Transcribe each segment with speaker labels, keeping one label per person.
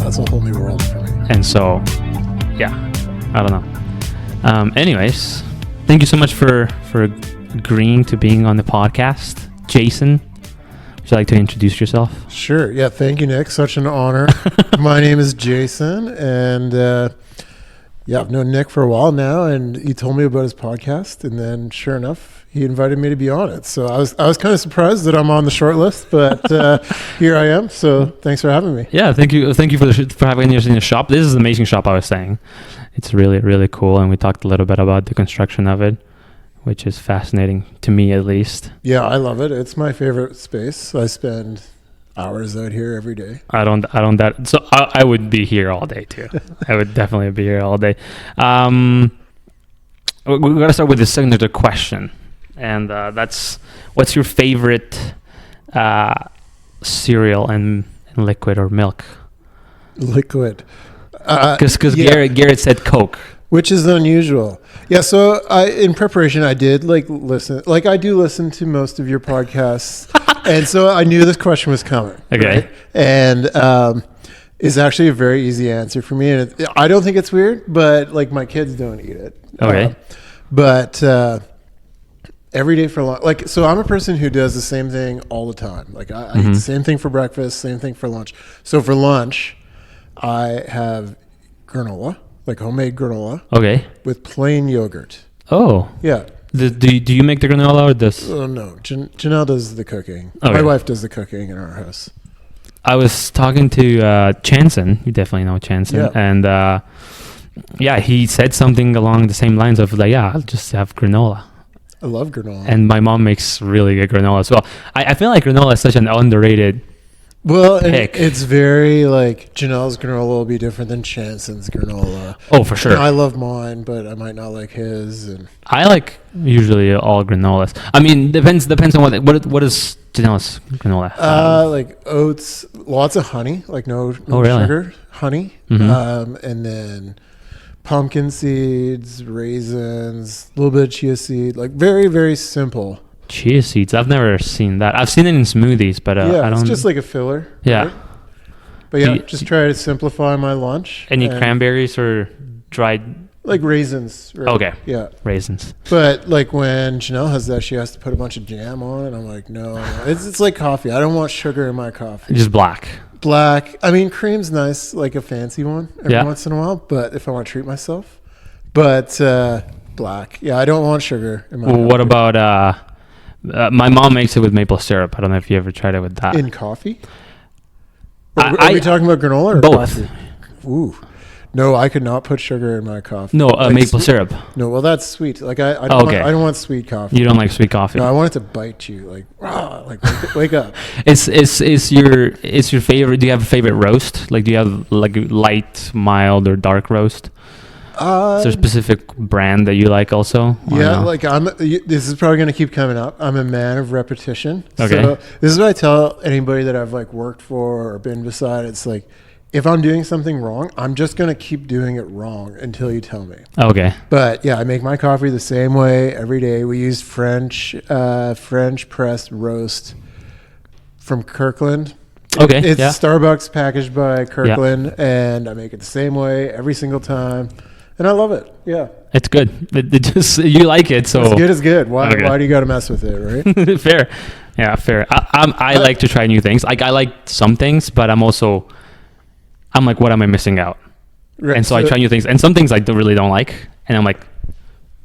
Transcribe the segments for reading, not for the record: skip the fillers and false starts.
Speaker 1: that's a whole new world for me.
Speaker 2: And so, yeah, I don't know. Anyways, thank you so much for agreeing to being on the podcast. Jason, would you like to introduce yourself?
Speaker 1: Sure. Yeah. Thank you, Nick. Such an honor. My name is Jason, and I've known Nick for a while now, and he told me about his podcast, and then sure enough, he invited me to be on it. So I was kind of surprised that I'm on the short list, but here I am. So thanks for having me.
Speaker 2: Yeah, thank you for having us in the shop. This is an amazing shop. I was saying, it's really, really cool, and we talked a little bit about the construction of it, which is fascinating to me, at least.
Speaker 1: Yeah, I love it. It's my favorite space. I spend hours out here every day.
Speaker 2: I don't so I would be here all day too. I would definitely be here all day. We're gonna start with the signature question, and that's, what's your favorite cereal and liquid or milk?
Speaker 1: Liquid.
Speaker 2: Because Garrett said Coke,
Speaker 1: which is unusual. Yeah, so in preparation, I did listen. I do listen to most of your podcasts, and so I knew this question was coming.
Speaker 2: Okay.
Speaker 1: Right? And it's actually a very easy answer for me, and I don't think it's weird, but my kids don't eat it.
Speaker 2: Okay.
Speaker 1: But every day for lunch, so I'm a person who does the same thing all the time. I eat the same thing for breakfast, same thing for lunch. So for lunch, I have granola. Homemade granola.
Speaker 2: Okay.
Speaker 1: With plain yogurt.
Speaker 2: Oh.
Speaker 1: Yeah.
Speaker 2: Do you make the granola or this?
Speaker 1: Oh, no. Janelle does the cooking.
Speaker 2: Okay.
Speaker 1: My wife does the cooking in our house.
Speaker 2: I was talking to Chanson. You definitely know Chanson. Yeah. And he said something along the same lines of I'll just have granola.
Speaker 1: I love granola.
Speaker 2: And my mom makes really good granola as well. I feel like granola is such an underrated pick.
Speaker 1: It's very Janelle's granola will be different than Chanson's granola.
Speaker 2: Oh, for sure.
Speaker 1: I love mine, but I might not like his. And
Speaker 2: I like usually all granolas. I mean, depends on what is Janelle's granola have?
Speaker 1: Oats, lots of honey, no
Speaker 2: really?
Speaker 1: sugar, honey, and then pumpkin seeds, raisins, a little bit of chia seed, very, very simple.
Speaker 2: Chia seeds. I've never seen that. I've seen it in smoothies, but I don't.
Speaker 1: It's just like a filler.
Speaker 2: Yeah.
Speaker 1: Right? But just try to simplify my lunch.
Speaker 2: Any cranberries or dried?
Speaker 1: Raisins. Right?
Speaker 2: Okay.
Speaker 1: Yeah. Raisins.
Speaker 2: But
Speaker 1: when Janelle has that, she has to put a bunch of jam on it. I'm like, no. It's like coffee. I don't want sugar in my coffee.
Speaker 2: Just black.
Speaker 1: Black. I mean, cream's nice, a fancy one every once in a while. But if I want to treat myself. But black. Yeah, I don't want sugar in my coffee.
Speaker 2: What about... my mom makes it with maple syrup. I don't know if you ever tried it with that.
Speaker 1: In coffee? Are we talking about granola or
Speaker 2: both?
Speaker 1: Coffee? Ooh. No, I could not put sugar in my coffee.
Speaker 2: No, maple syrup.
Speaker 1: No, well, that's sweet. I don't want sweet coffee.
Speaker 2: You don't like sweet coffee?
Speaker 1: No, I want it to bite you. Wake up.
Speaker 2: Is your favorite? Do you have a favorite roast? Do you have light, mild, or dark roast? Is there a specific brand that you like also?
Speaker 1: Yeah, no? This is probably going to keep coming up. I'm a man of repetition.
Speaker 2: Okay.
Speaker 1: So this is what I tell anybody that I've worked for or been beside. It's if I'm doing something wrong, I'm just going to keep doing it wrong until you tell me.
Speaker 2: Okay.
Speaker 1: But I make my coffee the same way every day. We use French press roast from Kirkland.
Speaker 2: Okay.
Speaker 1: It's Starbucks packaged by Kirkland, and I make it the same way every single time. And I love it. Yeah.
Speaker 2: It's good. It just, you like it, so.
Speaker 1: It's good is good. Why do you got to mess with it, right?
Speaker 2: Fair. Yeah, fair. I like to try new things. I like some things, but I'm like, what am I missing out? Right. And so I try new things. And some things I really don't like. And I'm like,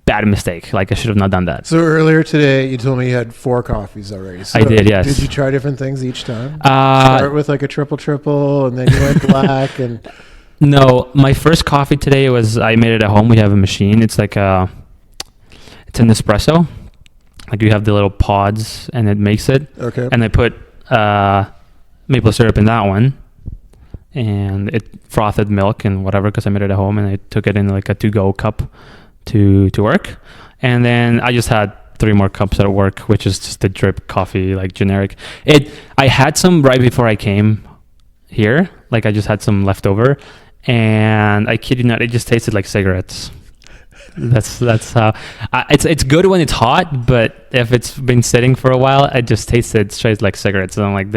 Speaker 2: bad mistake. I should have not done that.
Speaker 1: So earlier today, you told me you had 4 coffees already. So
Speaker 2: I did, yes.
Speaker 1: Did you try different things each time? Start with a triple, and then you went black and...
Speaker 2: No, my first coffee today I made it at home. We have a machine. It's it's an espresso. You have the little pods and it makes it.
Speaker 1: Okay.
Speaker 2: And I put maple syrup in that one. And it frothed milk and whatever because I made it at home, and I took it in a to-go cup to work. And then I just had 3 more cups at work, which is just the drip coffee, generic. I had some right before I came here. I just had some left over. And I kid you not, it just tasted like cigarettes. That's how it's good when it's hot, but if it's been sitting for a while, it just tasted straight like cigarettes. And I'm like,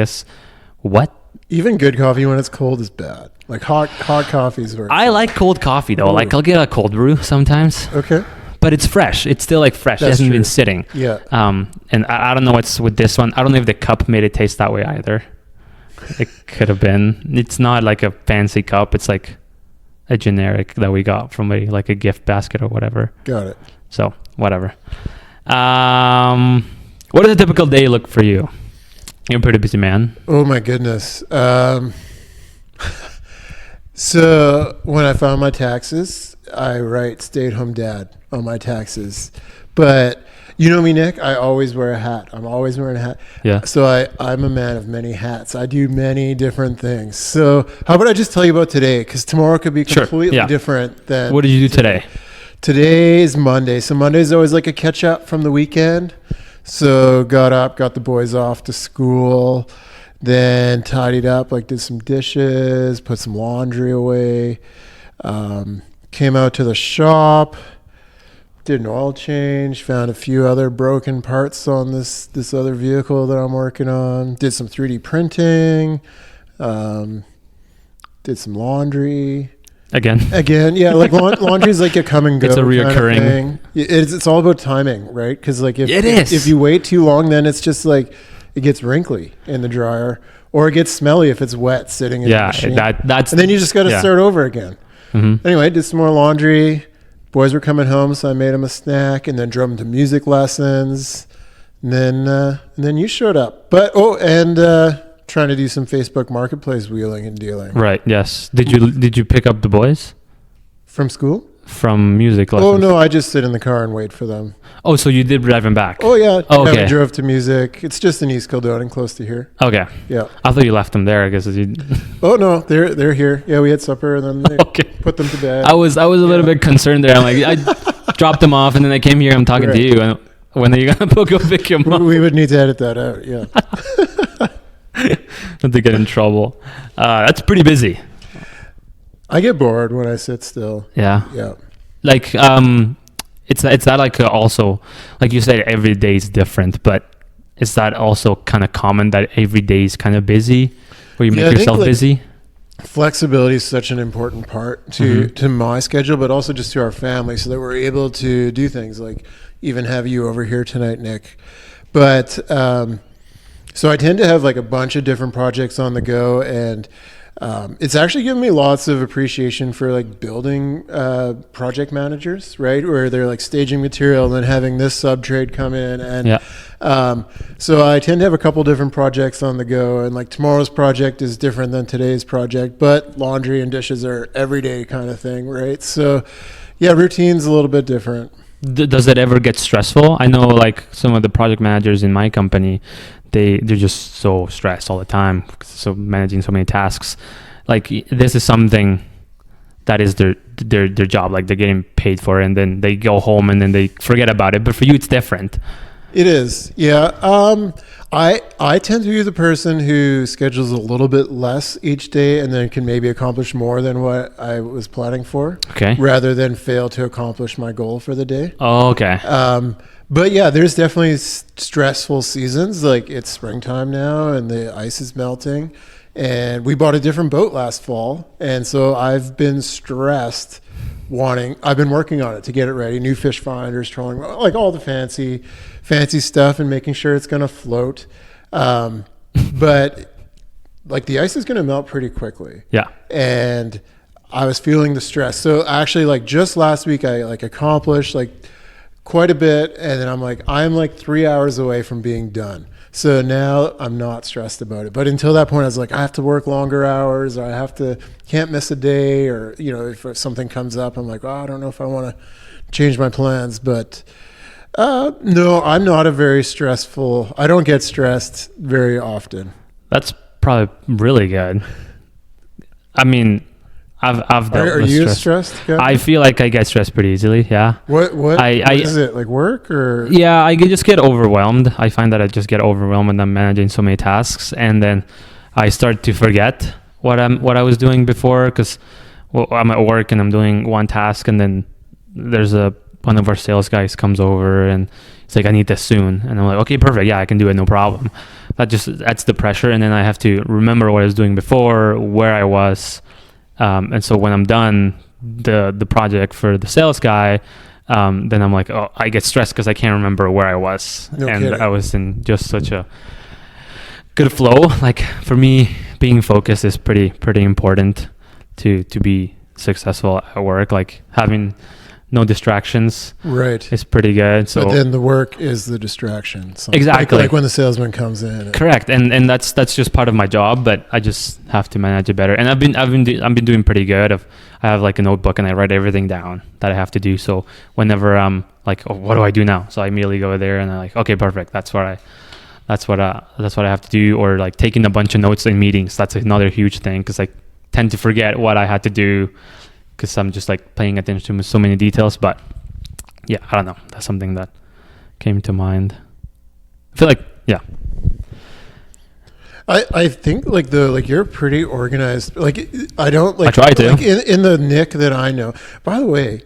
Speaker 2: what
Speaker 1: Even good coffee when it's cold is bad. Like hot coffees.
Speaker 2: I like cold coffee though.
Speaker 1: Ooh.
Speaker 2: Like I'll get a cold brew sometimes,
Speaker 1: Okay.
Speaker 2: but it's fresh. It's still like fresh. It
Speaker 1: That's
Speaker 2: hasn't
Speaker 1: true.
Speaker 2: been sitting.
Speaker 1: Yeah.
Speaker 2: And I don't know what's with this one. I don't know if the cup made it taste that way either. It could have been. It's not like a fancy cup. It's like a generic that we got from a gift basket or whatever.
Speaker 1: Got it.
Speaker 2: So whatever. What does a typical day look for you? You're a pretty busy man.
Speaker 1: Oh my goodness. So when I file my taxes, I write stay-at-home dad on my taxes. But you know me, Nick, I always wear a hat. I'm always wearing a hat.
Speaker 2: Yeah.
Speaker 1: So I'm a man of many hats. I do many different things. So how about I just tell you about today? Because tomorrow could be completely different than...
Speaker 2: What did you do today?
Speaker 1: Today's Monday. So Monday's always like a catch-up from the weekend. So got up, got the boys off to school, then tidied up, like did some dishes, put some laundry away, came out to the shop, did an oil change, found a few other broken parts on this other vehicle that I'm working on, did some 3D printing, did some laundry.
Speaker 2: Again,
Speaker 1: yeah. Like laundry is like a come and go.
Speaker 2: It's a reoccurring
Speaker 1: kind of thing. It's all about timing, right? Because like if you wait too long, then it's just like it gets wrinkly in the dryer, or it gets smelly if it's wet sitting in the machine.
Speaker 2: That's
Speaker 1: and then you just got to start over again.
Speaker 2: Mm-hmm.
Speaker 1: Anyway, did some more laundry. Boys were coming home, so I made them a snack, and then drove them to music lessons. And then you showed up. But trying to do some Facebook Marketplace wheeling and dealing.
Speaker 2: Right. Yes. Did you pick up the boys
Speaker 1: From school?
Speaker 2: from music lessons?
Speaker 1: Oh, no, I just sit in the car and wait for them.
Speaker 2: Oh, so you did drive them back?
Speaker 1: Oh, yeah.
Speaker 2: Oh,
Speaker 1: Yeah,
Speaker 2: okay.
Speaker 1: we drove to music. It's just in East Kildonan, close to here.
Speaker 2: Okay.
Speaker 1: Yeah.
Speaker 2: I thought you left them there. I guess you.
Speaker 1: Oh, no, they're here. Yeah, we had supper, and then they
Speaker 2: Okay.
Speaker 1: put them to bed.
Speaker 2: I was a little bit concerned there. I'm like, I dropped them off, and then I came here. I'm talking to you, and when are you gonna go pick them up?
Speaker 1: We would need to edit that out, yeah.
Speaker 2: Not to get in trouble. That's pretty busy.
Speaker 1: I get bored when I sit still.
Speaker 2: Yeah.
Speaker 1: Yeah.
Speaker 2: Like it's that like also like you said every day is different, but is that also kind of common that every day is kind of busy, where you make yourself busy?
Speaker 1: Flexibility is such an important part to my schedule, but also just to our family, so that we're able to do things like even have you over here tonight, Nick. But so I tend to have like a bunch of different projects on the go, and it's actually given me lots of appreciation for like building project managers, right? Where they're like staging material and then having this sub trade come in. And so I tend to have a couple different projects on the go, and like tomorrow's project is different than today's project, but laundry and dishes are everyday kind of thing, right? So yeah, routine's a little bit different.
Speaker 2: Does it ever get stressful? I know like some of the project managers in my company, they're just so stressed all the time, so managing so many tasks. Like this is something that is their job, like they're getting paid for it, and then they go home and then they forget about it. But for you it's different.
Speaker 1: It is, yeah. I tend to be the person who schedules a little bit less each day and then can maybe accomplish more than what I was planning for.
Speaker 2: Okay.
Speaker 1: Rather than fail to accomplish my goal for the day.
Speaker 2: Oh, okay.
Speaker 1: But yeah, there's definitely stressful seasons. Like it's springtime now and the ice is melting, and we bought a different boat last fall. And so I've been stressed I've been working on it to get it ready. New fish finders, trolling, like all the fancy stuff, and making sure it's going to float. But like the ice is going to melt pretty quickly.
Speaker 2: Yeah.
Speaker 1: And I was feeling the stress. So actually like just last week, I like accomplished like quite a bit. And then I'm like 3 hours away from being done. So now I'm not stressed about it. But until that point, I was like, I have to work longer hours, or can't miss a day, or, you know, if something comes up, I'm like, oh, I don't know if I want to change my plans. But no, I'm not I don't get stressed very often.
Speaker 2: That's probably really good. I mean, I've dealt
Speaker 1: Are
Speaker 2: with
Speaker 1: you
Speaker 2: stress.
Speaker 1: stressed guy?
Speaker 2: I feel like I get stressed pretty easily. Yeah.
Speaker 1: What is it, like work or?
Speaker 2: Yeah, I just get overwhelmed. I find that I just get overwhelmed when I'm managing so many tasks, and then I start to forget what I was doing before, because I'm at work and I'm doing one task, and then there's a one of our sales guys comes over and it's like, I need this soon. And I'm like, okay, perfect. Yeah, I can do it. No problem. That's the pressure. And then I have to remember what I was doing before, where I was. And so when I'm done the project for the sales guy, then I'm like, oh, I get stressed because I can't remember where I was.
Speaker 1: No
Speaker 2: and
Speaker 1: kidding.
Speaker 2: I was in just such a good flow. Like for me, being focused is pretty important to be successful at work. Like having no distractions
Speaker 1: Right.
Speaker 2: is pretty good. So
Speaker 1: But then the work is the distraction. So
Speaker 2: Exactly.
Speaker 1: Like when the salesman comes in.
Speaker 2: correct, and that's just part of my job, but I just have to manage it better. And I've been doing pretty good. I have like a notebook and I write everything down that I have to do. So whenever I'm like, oh, what do I do now? So I immediately go there and I'm like, okay, perfect. That's what I have to do. Or like taking a bunch of notes in meetings. That's another huge thing because I tend to forget what I had to do because I'm just like paying attention to so many details. But yeah, I don't know. That's something that came to mind. I feel like, yeah.
Speaker 1: I think like you're pretty organized. Like I don't like.
Speaker 2: I try to.
Speaker 1: Like in the Nick that I know. By the way,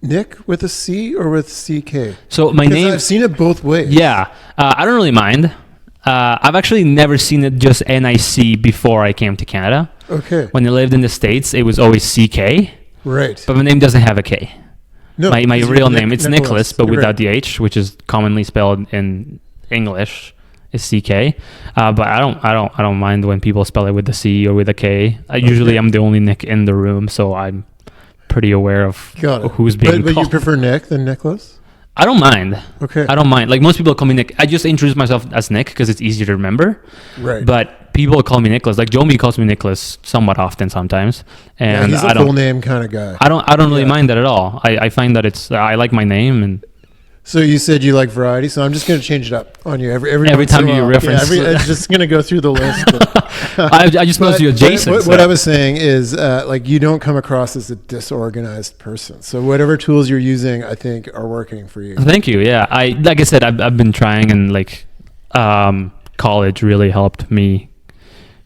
Speaker 1: Nick with a C or with CK?
Speaker 2: So my
Speaker 1: 'Cause
Speaker 2: name,
Speaker 1: I've seen it both ways.
Speaker 2: yeah, I don't really mind. I've actually never seen it just NIC before I came to Canada.
Speaker 1: Okay.
Speaker 2: When I lived in the States, it was always CK,
Speaker 1: Right.
Speaker 2: but my name doesn't have a K.
Speaker 1: No.
Speaker 2: My
Speaker 1: it's
Speaker 2: real name, it's Nicholas, but
Speaker 1: You're
Speaker 2: without
Speaker 1: right.
Speaker 2: the H, which is commonly spelled in English, is CK. But I don't mind when people spell it with the C or with a K. Usually I'm the only Nick in the room, so I'm pretty aware of
Speaker 1: Got it.
Speaker 2: who's being
Speaker 1: But
Speaker 2: called.
Speaker 1: you prefer Nick than Nicholas?
Speaker 2: I don't mind.
Speaker 1: Okay.
Speaker 2: I don't mind. Like most people call me Nick. I just introduce myself as Nick because it's easier to remember.
Speaker 1: Right.
Speaker 2: But people call me Nicholas. Like Jomi calls me Nicholas somewhat often sometimes,
Speaker 1: Yeah,
Speaker 2: and
Speaker 1: he's
Speaker 2: I
Speaker 1: a full
Speaker 2: don't.
Speaker 1: name kind of guy.
Speaker 2: I don't really
Speaker 1: Yeah.
Speaker 2: mind that at all. I find that I like my name, and
Speaker 1: So you said you like variety, so I'm just going to change it up on you every
Speaker 2: Every
Speaker 1: once in
Speaker 2: time
Speaker 1: a
Speaker 2: you
Speaker 1: while.
Speaker 2: reference-
Speaker 1: I'm just going to go through the list.
Speaker 2: I just supposed to you Jason.
Speaker 1: What I was saying is, like, you don't come across as a disorganized person. So whatever tools you're using, I think, are working for you.
Speaker 2: Thank you. Yeah, like I said, I've been trying, and like college really helped me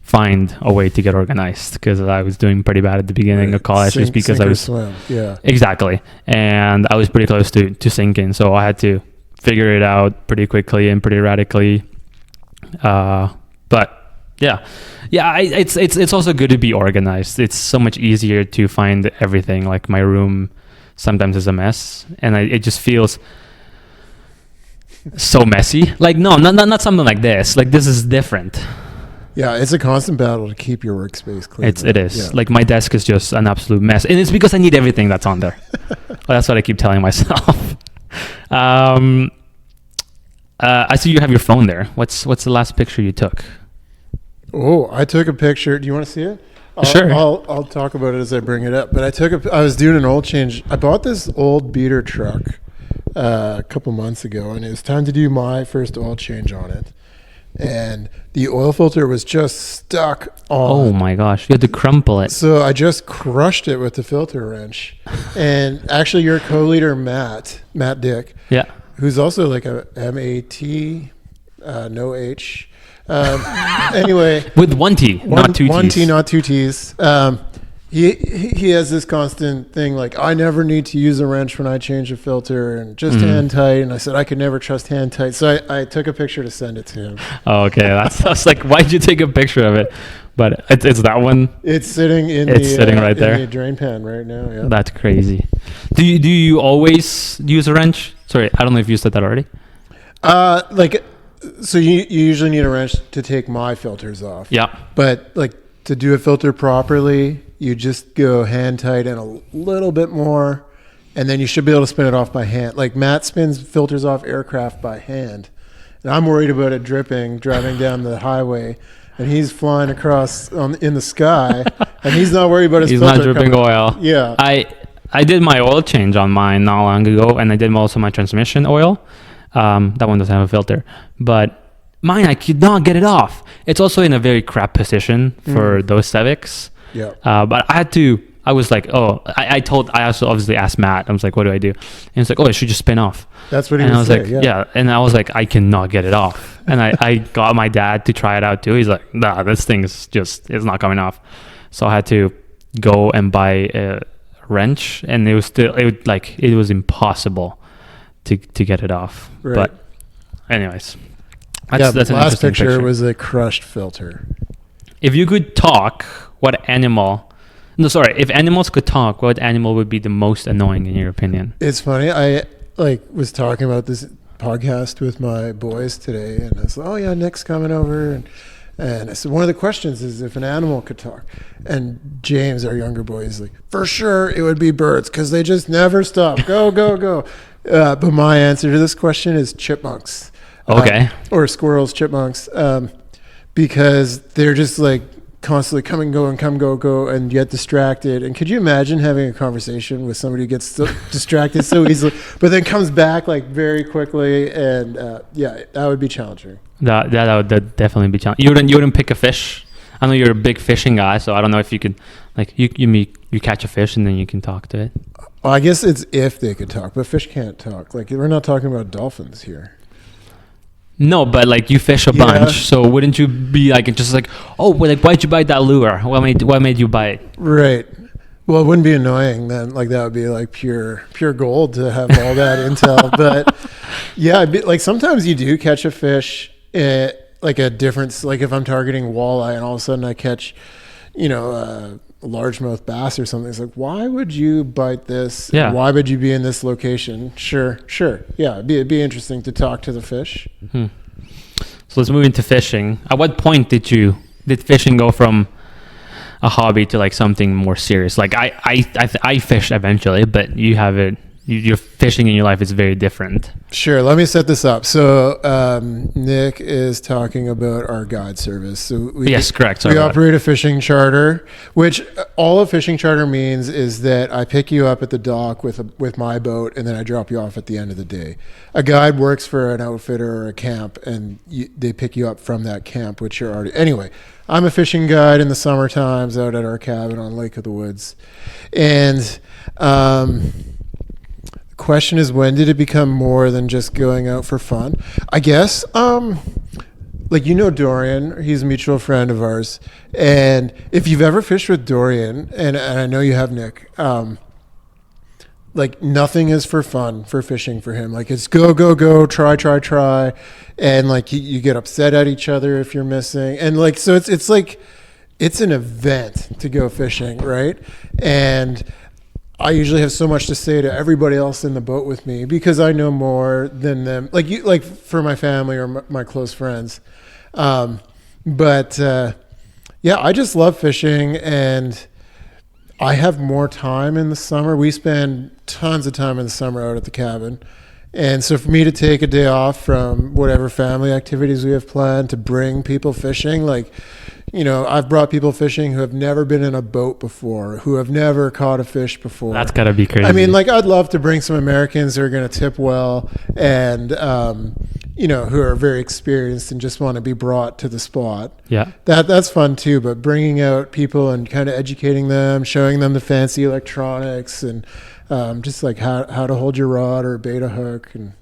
Speaker 2: find a way to get organized because I was doing pretty bad at the beginning of college just because I was
Speaker 1: swim. Yeah.
Speaker 2: exactly, and I was pretty close to sinking, so I had to figure it out pretty quickly and pretty radically. But yeah, it's also good to be organized. It's so much easier to find everything. Like my room sometimes is a mess, and it just feels so messy. Like no, not something like this. Like this is different.
Speaker 1: Yeah, it's a constant battle to keep your workspace clean.
Speaker 2: It is.
Speaker 1: Yeah.
Speaker 2: Like my desk is just an absolute mess, and it's because I need everything that's on there. Well, that's what I keep telling myself. I see you have your phone there. What's the last picture you took?
Speaker 1: Oh, I took a picture. Do you want to see it?
Speaker 2: Sure.
Speaker 1: I'll talk about it as I bring it up. But I was doing an oil change. I bought this old beater truck a couple months ago, and it was time to do my first oil change on it. And the oil filter was just stuck on.
Speaker 2: Oh my gosh, you had to crumple it.
Speaker 1: So I just crushed it with the filter wrench. And actually, your co-leader, Matt Dick,
Speaker 2: Yeah.
Speaker 1: who's also like a MAT, no H. Anyway,
Speaker 2: With one T, not two
Speaker 1: one
Speaker 2: T's.
Speaker 1: T, not two T's. He has this constant thing like, I never need to use a wrench when I change a filter, and just hand tight. And I said I could never trust hand tight, so I took a picture to send it to him.
Speaker 2: Oh, okay, I was like, why'd you take a picture of it? But it's that one.
Speaker 1: It's sitting in
Speaker 2: right there.
Speaker 1: in the drain pan right now. Yeah.
Speaker 2: That's crazy. Do you always use a wrench? Sorry, I don't know if you said that already.
Speaker 1: So you usually need a wrench to take my filters off.
Speaker 2: Yeah.
Speaker 1: But like to do a filter properly, you just go hand tight and a little bit more, and then you should be able to spin it off by hand. Like Matt spins filters off aircraft by hand, and I'm worried about it dripping driving down the highway, and he's flying across in the sky, and he's not worried about his
Speaker 2: He's
Speaker 1: filter
Speaker 2: not dripping
Speaker 1: coming.
Speaker 2: oil.
Speaker 1: Yeah.
Speaker 2: I did my oil change on mine not long ago, and I did also my transmission oil. That one doesn't have a filter, but mine, I could not get it off. It's also in a very crap position for those Civics.
Speaker 1: Yeah.
Speaker 2: But I was like, I also obviously asked Matt. I was like, what do I do? And he's like, it should just spin off.
Speaker 1: That's what he
Speaker 2: And I
Speaker 1: was
Speaker 2: was
Speaker 1: saying.
Speaker 2: like,
Speaker 1: yeah.
Speaker 2: And I was like, I cannot get it off. And I got my dad to try it out too. He's like, nah, this thing is it's not coming off. So I had to go and buy a wrench, and it was impossible to get it off.
Speaker 1: Right.
Speaker 2: But anyways,
Speaker 1: That's
Speaker 2: an
Speaker 1: the last
Speaker 2: interesting
Speaker 1: picture was a crushed filter.
Speaker 2: If you could talk, what animal? No, sorry. If animals could talk, what animal would be the most annoying in your opinion?
Speaker 1: It's funny. I was talking about this podcast with my boys today, and I said, "Oh yeah, Nick's coming over," and I said one of the questions is if an animal could talk, and James, our younger boy, is like, "For sure, it would be birds because they just never stop. Go, go, go." But my answer to this question is chipmunks.
Speaker 2: Okay.
Speaker 1: Or squirrels, chipmunks, because they're just like constantly come and go and come, go, go, and get distracted. And could you imagine having a conversation with somebody who gets so distracted so easily, but then comes back like very quickly? And that would be challenging.
Speaker 2: That would definitely be challenging. You wouldn't pick a fish. I know you're a big fishing guy, so I don't know if you could, like, you catch a fish and then you can talk to it.
Speaker 1: Well, I guess it's if they could talk, but fish can't talk. Like, we're not talking about dolphins here.
Speaker 2: No, but like you fish a bunch, so wouldn't you be like just like, oh, well, like why'd you bite that lure? What made you bite?
Speaker 1: Right. Well, it wouldn't be annoying then. Like that would be like pure gold to have all that intel. But yeah, like sometimes you do catch a fish at like a difference. Like if I'm targeting walleye and all of a sudden I catch, a largemouth bass or something. It's like, why would you bite this?
Speaker 2: Yeah.
Speaker 1: Why would you be in this location? Sure. Yeah, it'd be interesting to talk to the fish.
Speaker 2: So let's move into fishing. At what point did fishing go from a hobby to like something more serious? Like I fish eventually, but you have it. Your fishing in your life is very different.
Speaker 1: Sure. Let me set this up. So Nick is talking about our guide service. So
Speaker 2: yes, correct.
Speaker 1: We operate a fishing charter, which all a fishing charter means is that I pick you up at the dock with my boat, and then I drop you off at the end of the day. A guide works for an outfitter or a camp, and they pick you up from that camp, which you're already... Anyway, I'm a fishing guide in the summer times out at our cabin on Lake of the Woods. And... question is, when did it become more than just going out for fun? I guess like Dorian, he's a mutual friend of ours, and if you've ever fished with Dorian, and I know you have, Nick, like nothing is for fun for fishing for him. Like it's go, try, and like you get upset at each other if you're missing, and like so it's like it's an event to go fishing, right? And I usually have so much to say to everybody else in the boat with me because I know more than them. Like for my family or my close friends. I just love fishing, and I have more time in the summer. We spend tons of time in the summer out at the cabin. And so for me to take a day off from whatever family activities we have planned to bring people fishing, like, I've brought people fishing who have never been in a boat before, who have never caught a fish before.
Speaker 2: That's gotta be crazy.
Speaker 1: I mean, like, I'd love to bring some Americans who are going to tip well and, who are very experienced and just want to be brought to the spot.
Speaker 2: Yeah.
Speaker 1: That's fun too, but bringing out people and kind of educating them, showing them the fancy electronics and just like how to hold your rod or bait a hook. And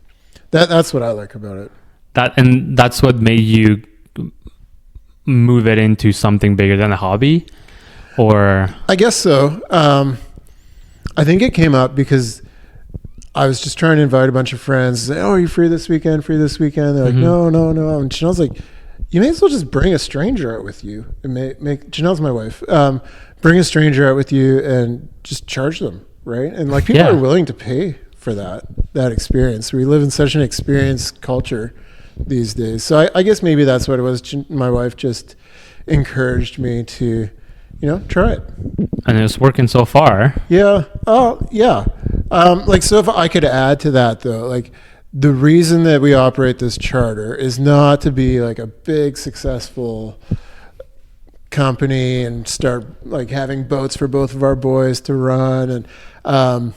Speaker 1: that's what I like about it.
Speaker 2: That's what made you move it into something bigger than a hobby, or? I guess so.
Speaker 1: I think it came up because I was just trying to invite a bunch of friends. Say, "Oh, are you free this weekend? They're like, no. And Janelle's like, you may as well just bring a stranger out with you. And make Janelle's my wife. Bring a stranger out with you and just charge them, right? And like people are willing to pay for that experience. We live in such an experience culture these days. So I guess maybe that's what it was. My wife just encouraged me to, try it.
Speaker 2: And it's working so far.
Speaker 1: Yeah. Oh, yeah. So if I could add to that though, like the reason that we operate this charter is not to be like a big successful company and start like having boats for both of our boys to run. And,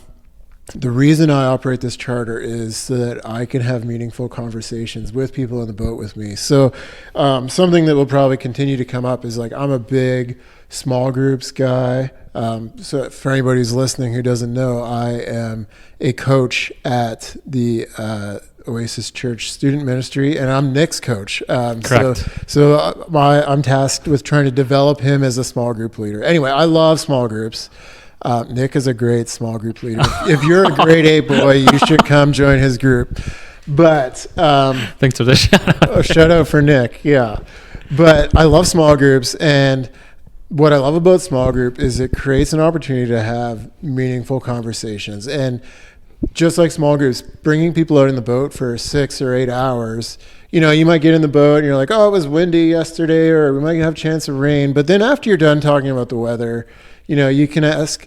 Speaker 1: the reason I operate this charter is so that I can have meaningful conversations with people on the boat with me. So something that will probably continue to come up is like I'm a big small groups guy. So for anybody who's listening who doesn't know, I am a coach at the Oasis Church Student Ministry, and I'm Nick's coach.
Speaker 2: Correct.
Speaker 1: So I'm tasked with trying to develop him as a small group leader. Anyway, I love small groups. Nick is a great small group leader. If you're a grade 8 boy, you should come join his group. But
Speaker 2: thanks for the shout out.
Speaker 1: shout out for Nick. Yeah. But I love small groups, and what I love about small group is it creates an opportunity to have meaningful conversations. And just like small groups, bringing people out in the boat for 6 or 8 hours, you might get in the boat and you're like, oh, it was windy yesterday, or we might have a chance of rain. But then after you're done talking about the weather, you can ask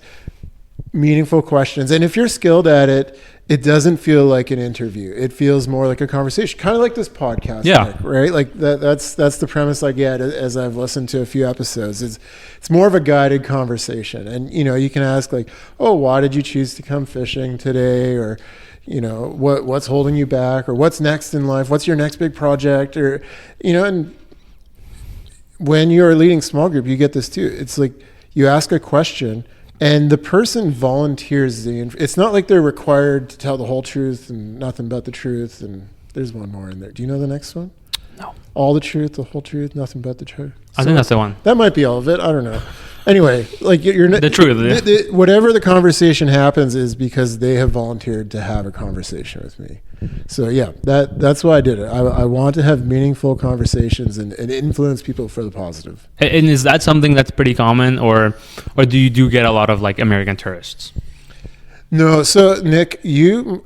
Speaker 1: meaningful questions. And if you're skilled at it, it doesn't feel like an interview. It feels more like a conversation, kind of like this podcast,
Speaker 2: Yeah.
Speaker 1: Nick, right? Like that's the premise I get as I've listened to a few episodes. It's more of a guided conversation. And, you can ask like, oh, why did you choose to come fishing today? Or, what's holding you back, or what's next in life? What's your next big project? Or, and when you're leading small group, you get this too. It's like you ask a question, and the person volunteers it's not like they're required to tell the whole truth and nothing but the truth. And there's one more in there. Do you know the next one?
Speaker 2: No.
Speaker 1: All the truth, the whole truth, nothing but the truth.
Speaker 2: I think that's the one.
Speaker 1: That might be all of it. I don't know. Anyway, like you're
Speaker 2: The truth. Yeah.
Speaker 1: Whatever the conversation happens is because they have volunteered to have a conversation with me. So yeah, that's why I did it. I want to have meaningful conversations and influence people for the positive.
Speaker 2: And is that something that's pretty common, or do you get a lot of like American tourists?
Speaker 1: No, so Nick,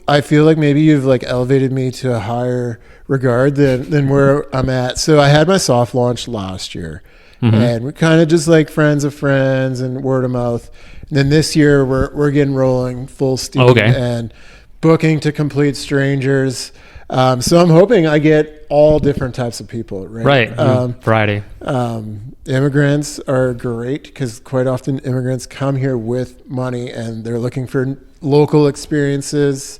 Speaker 1: I feel like maybe you've like elevated me to a higher regard than where I'm at. So I had my soft launch last year, and we're kind of just like friends of friends and word of mouth. And then this year we're getting rolling full steam and booking to complete strangers. So I'm hoping I get all different types of people, right?
Speaker 2: Right. Friday.
Speaker 1: Immigrants are great because quite often immigrants come here with money and they're looking for local experiences.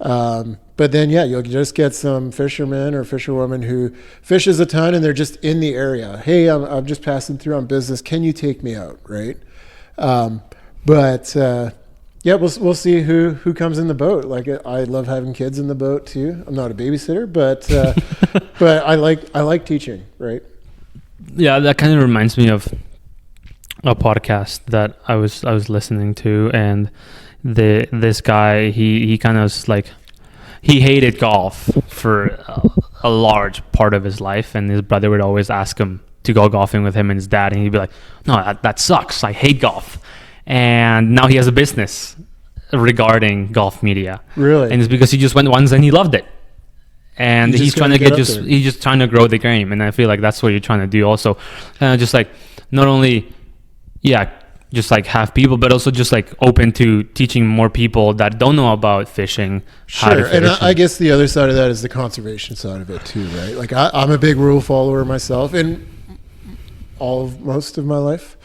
Speaker 1: But then, you'll just get some fishermen or fisherwomen who fishes a ton and they're just in the area. Hey, I'm just passing through on business. Can you take me out, right? We'll see who comes in the boat. Like I love having kids in the boat too. I'm not a babysitter, but I like teaching, right?
Speaker 2: Yeah, that kind of reminds me of a podcast that I was listening to, and this guy he kind of like he hated golf for a large part of his life, and his brother would always ask him to go golfing with him and his dad, and he'd be like, no, that sucks, I hate golf. And now he has a business regarding golf media.
Speaker 1: Really?
Speaker 2: And it's because he just went once and he loved it. And he's trying to he's just trying to grow the game. And I feel like that's what you're trying to do also. Just like not only, just like have people, but also just like open to teaching more people that don't know about fishing.
Speaker 1: Sure. And I guess the other side of that is the conservation side of it too, right? Like I'm a big rule follower myself in most of my life.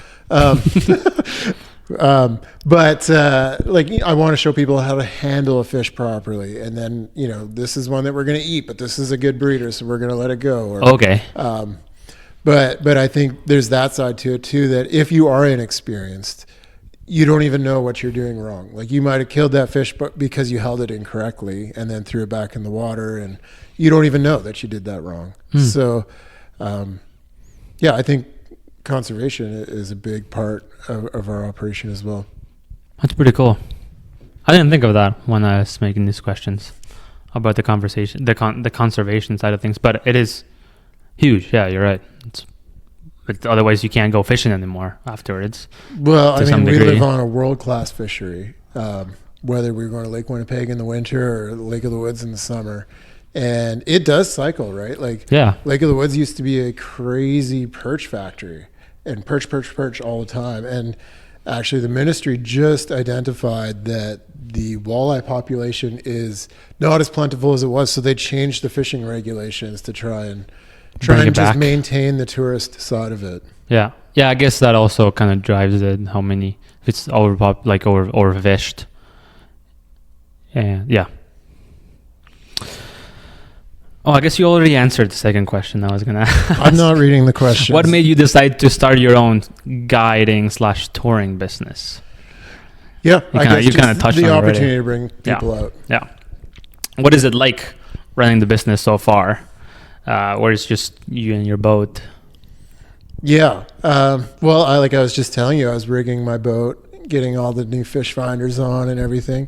Speaker 1: But I want to show people how to handle a fish properly, and then this is one that we're going to eat, but this is a good breeder, so we're going to let it go. But I think there's that side to it too, that if you are inexperienced, you don't even know what you're doing wrong. Like you might have killed that fish because you held it incorrectly and then threw it back in the water, and you don't even know that you did that wrong. So I think conservation is a big part of our operation as well.
Speaker 2: That's pretty cool. I didn't think of that when I was making these questions about the conservation side of things, but it is huge. Yeah, you're right. But otherwise you can't go fishing anymore afterwards.
Speaker 1: Well, we live on a world-class fishery, whether we're going to Lake Winnipeg in the winter or Lake of the Woods in the summer. And it does cycle, right? Like Lake of the Woods used to be a crazy perch factory, and perch all the time. And actually the ministry just identified that the walleye population is not as plentiful as it was. So they changed the fishing regulations to try and just maintain the tourist side of it. Yeah.
Speaker 2: Yeah. I guess that also kind of drives it. How many, if it's overfished. And yeah. Oh, I guess you already answered the second question I was going to ask.
Speaker 1: I'm not reading the question.
Speaker 2: What made you decide to start your own guiding/touring business?
Speaker 1: Yeah,
Speaker 2: you kind of touched on it already.
Speaker 1: The opportunity to bring people out.
Speaker 2: Yeah. What is it like running the business so far, where it's just you and your boat?
Speaker 1: Yeah. Well, like I was just telling you, I was rigging my boat, getting all the new fish finders on and everything.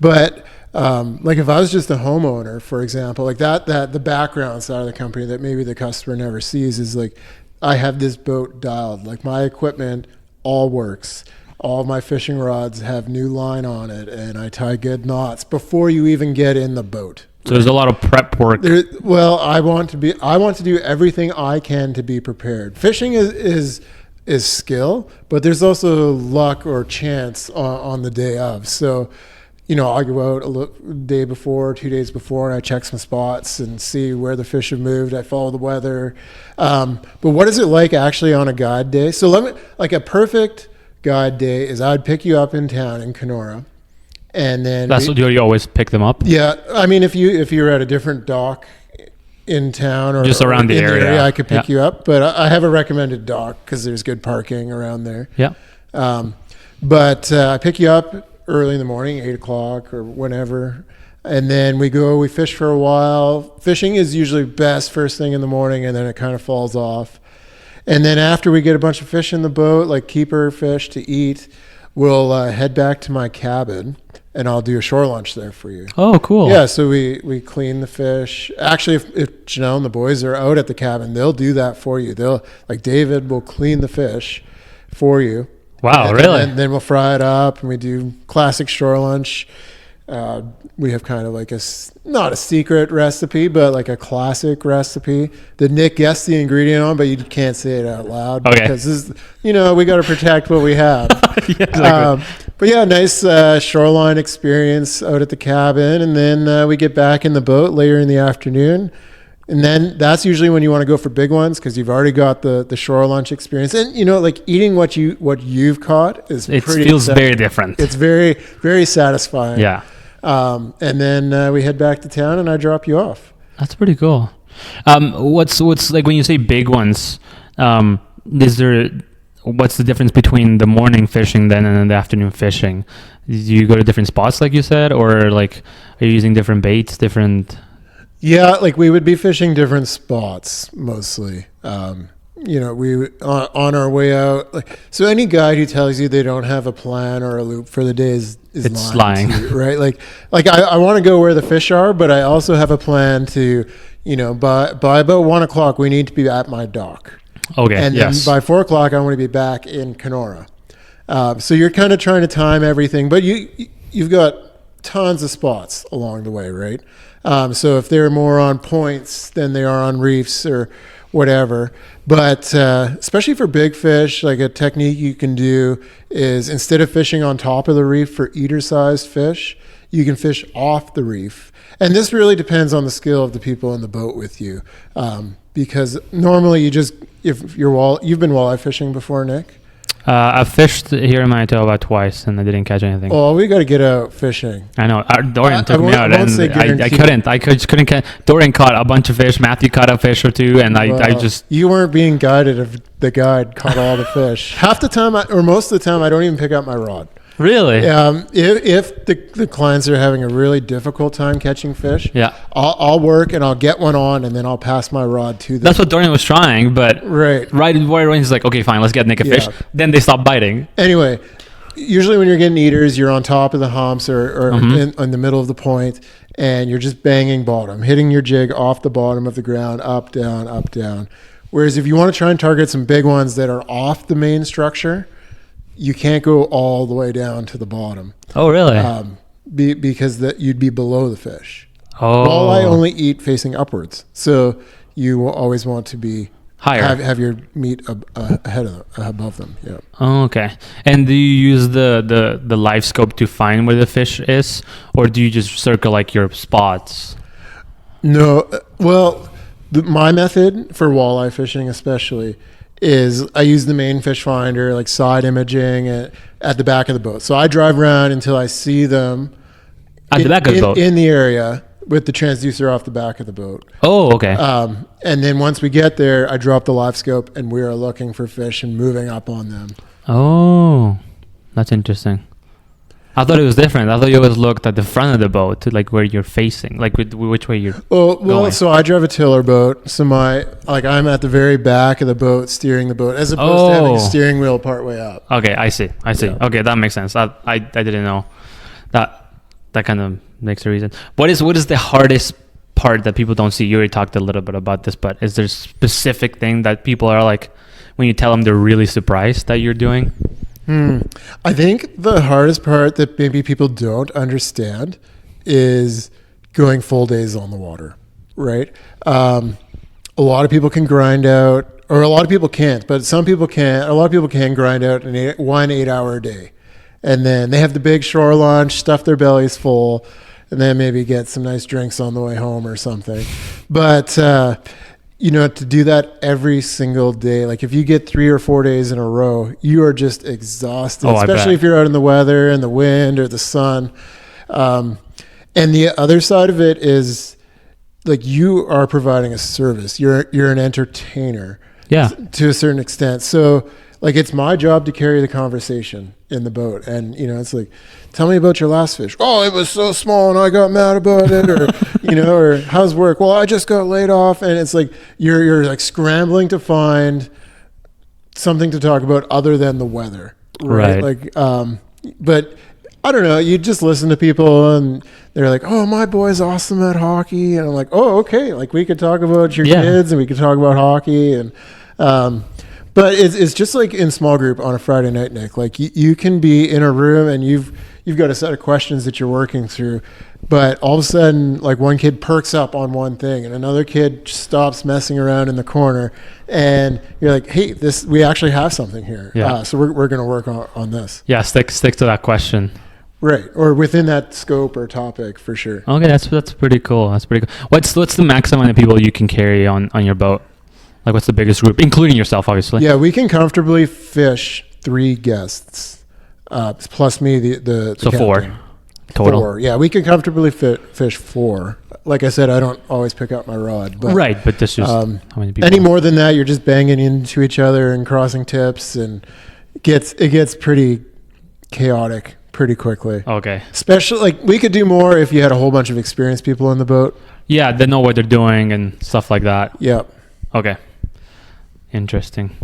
Speaker 1: But like if I was just a homeowner, for example, like that the background side of the company that maybe the customer never sees is like, I have this boat dialed, like my equipment all works. All of my fishing rods have new line on it, and I tie good knots before you even get in the boat.
Speaker 2: So there's a lot of prep work.
Speaker 1: I want to do everything I can to be prepared. Fishing is skill, but there's also luck or chance on the day of. So, I go out a day before, 2 days before, and I check some spots and see where the fish have moved. I follow the weather. But what is it like actually on a guide day? So like a perfect guide day is I'd pick you up in town in Kenora, and then
Speaker 2: That's what you always pick them up.
Speaker 1: Yeah, I mean, if you're at a different dock in town or
Speaker 2: just around the area,
Speaker 1: I could pick you up. But I have a recommended dock because there's good parking around there.
Speaker 2: Yeah.
Speaker 1: But I pick you up early in the morning, 8 o'clock or whenever, and then we fish for a while. Fishing is usually best first thing in the morning, and then it kind of falls off. And then after we get a bunch of fish in the boat, like keeper fish to eat, we'll head back to my cabin, and I'll do a shore lunch there for you.
Speaker 2: Oh, cool.
Speaker 1: Yeah, so we clean the fish. Actually, if Janelle and the boys are out at the cabin, they'll do that for you. David will clean the fish for you.
Speaker 2: Wow, really?
Speaker 1: And then we'll fry it up, and we do classic shore lunch. We have kind of like not a secret recipe, but like a classic recipe that Nick guessed the ingredient on, but you can't say it out loud.
Speaker 2: Okay.
Speaker 1: Because we got to protect what we have.
Speaker 2: Yeah, exactly.
Speaker 1: But yeah, nice shoreline experience out at the cabin, and then we get back in the boat later in the afternoon. And then that's usually when you want to go for big ones because you've already got the shore lunch experience. And like eating what you've caught is
Speaker 2: feels very different.
Speaker 1: It's very, very satisfying.
Speaker 2: Yeah.
Speaker 1: And then we head back to town, and I drop you off.
Speaker 2: That's pretty cool. What's like when you say big ones? What's the difference between the morning fishing then and the afternoon fishing? Do you go to different spots, like you said, or like are you using different baits, different?
Speaker 1: Yeah, like we would be fishing different spots mostly. We on our way out. So any guide who tells you they don't have a plan or a loop for the day is lying to you, right? Like I want to go where the fish are, but I also have a plan to, by about 1 o'clock we need to be at my dock.
Speaker 2: Okay.
Speaker 1: And then by 4 o'clock I want to be back in Kenora. So you're kind of trying to time everything, but you've got tons of spots along the way, right? So if they're more on points than they are on reefs or whatever, but especially for big fish, like a technique you can do is instead of fishing on top of the reef for eater-sized fish, you can fish off the reef. And this really depends on the skill of the people in the boat with you, because normally you've been walleye fishing before, Nick?
Speaker 2: I've fished here in Manitoba about twice, and I didn't catch anything.
Speaker 1: Oh, we got to get out fishing.
Speaker 2: I know. Dorian took me out, and I couldn't. I just couldn't catch. Dorian caught a bunch of fish. Matthew caught a fish or two, and I just...
Speaker 1: You weren't being guided if the guide caught all the fish. Half the time, or most of the time, I don't even pick up my rod.
Speaker 2: Really?
Speaker 1: If the clients are having a really difficult time catching fish,
Speaker 2: yeah,
Speaker 1: I'll work and I'll get one on, and then I'll pass my rod to them.
Speaker 2: That's what Dorian was trying, but
Speaker 1: right
Speaker 2: before he's like, okay, fine, let's get Nick a fish. Then they stop biting.
Speaker 1: Anyway, usually when you're getting eaters, you're on top of the humps or in the middle of the point, and you're just banging bottom, hitting your jig off the bottom of the ground, up, down, up, down. Whereas if you want to try and target some big ones that are off the main structure, you can't go all the way down to the bottom.
Speaker 2: Oh, really?
Speaker 1: Because you'd be below the fish.
Speaker 2: Oh.
Speaker 1: Walleye only eat facing upwards, so you will always want to be
Speaker 2: higher.
Speaker 1: Have your meat above them. Yeah.
Speaker 2: Oh, okay. And do you use the live scope to find where the fish is, or do you just circle like your spots?
Speaker 1: No. Well, my method for walleye fishing, especially, is I use the main fish finder, like side imaging at the back of the boat. So I drive around until I see them
Speaker 2: at the back of the boat
Speaker 1: in the area with the transducer off the back of the boat.
Speaker 2: Oh, okay.
Speaker 1: And then once we get there, I drop the live scope and we are looking for fish and moving up on them.
Speaker 2: Oh, that's interesting. I thought it was different. I thought you always looked at the front of the boat, to like where you're facing, like which way you're
Speaker 1: Well,
Speaker 2: going.
Speaker 1: so I drive a tiller boat. So I'm at the very back of the boat, steering the boat, as opposed to having a steering wheel part way up.
Speaker 2: Okay, I see.
Speaker 1: Yeah.
Speaker 2: Okay, that makes sense. I didn't know that. That kind of makes a reason. What is the hardest part that people don't see? You already talked a little bit about this, but is there a specific thing that people are like, when you tell them, they're really surprised that you're doing?
Speaker 1: I think the hardest part that maybe people don't understand is going full days on the water, right? A lot of people can grind out, or a lot of people can't, but some people can. A lot of people can grind out one 8-hour day. And then they have the big shore lunch, stuff their bellies full, and then maybe get some nice drinks on the way home or something. But, to do that every single day, like if you get 3 or 4 days in a row, you are just exhausted, especially if you're out in the weather and the wind or the sun. And the other side of it is like you are providing a service. You're an entertainer, to a certain extent. So like it's my job to carry the conversation in the boat, and it's like, tell me about your last fish. Oh, it was so small and I got mad about it, or or how's work? Well, I just got laid off. And it's like you're like scrambling to find something to talk about other than the weather, right? Like but I don't know, you just listen to people and they're like, oh, my boy's awesome at hockey, and I'm like, oh, okay, like we could talk about your kids and we could talk about hockey. And but it's just like in small group on a Friday night, Nick. Like you can be in a room and you've got a set of questions that you're working through, but all of a sudden, like one kid perks up on one thing and another kid stops messing around in the corner, and you're like, hey, we actually have something here. So we're going to work on this. Yeah,
Speaker 2: stick to that question.
Speaker 1: Right, or within that scope or topic, for sure.
Speaker 2: Okay, that's pretty cool. That's pretty cool. What's the maximum of people you can carry on your boat? Like, what's the biggest group, including yourself, obviously?
Speaker 1: Yeah, we can comfortably fish 3 guests, plus me, the
Speaker 2: so
Speaker 1: captain.
Speaker 2: 4 total.
Speaker 1: 4. Yeah, we can comfortably fish 4. Like I said, I don't always pick up my rod. But,
Speaker 2: right, but this is how many people.
Speaker 1: Any more than that, you're just banging into each other and crossing tips, and it gets pretty chaotic pretty quickly.
Speaker 2: Okay.
Speaker 1: Especially, like, we could do more if you had a whole bunch of experienced people in the boat.
Speaker 2: Yeah, they know what they're doing and stuff like that.
Speaker 1: Yeah.
Speaker 2: Okay. Interesting.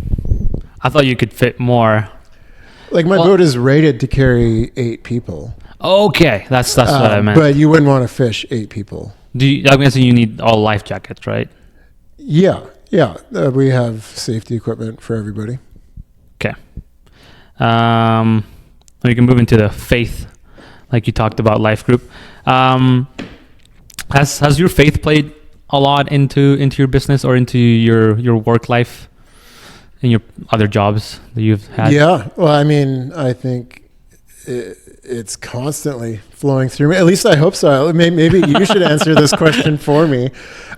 Speaker 2: I thought you could fit more.
Speaker 1: Like my boat is rated to carry 8 people.
Speaker 2: Okay, that's what I meant.
Speaker 1: But you wouldn't want to fish 8 people.
Speaker 2: I'm guessing you need all life jackets, right?
Speaker 1: Yeah. We have safety equipment for everybody.
Speaker 2: Okay. We can move into the faith, like you talked about, life group. Has your faith played a lot into your business or into your work life and your other jobs that you've had? Yeah,
Speaker 1: well, I mean, I think it's constantly flowing through me. At least I hope so. Maybe you should answer this question for me.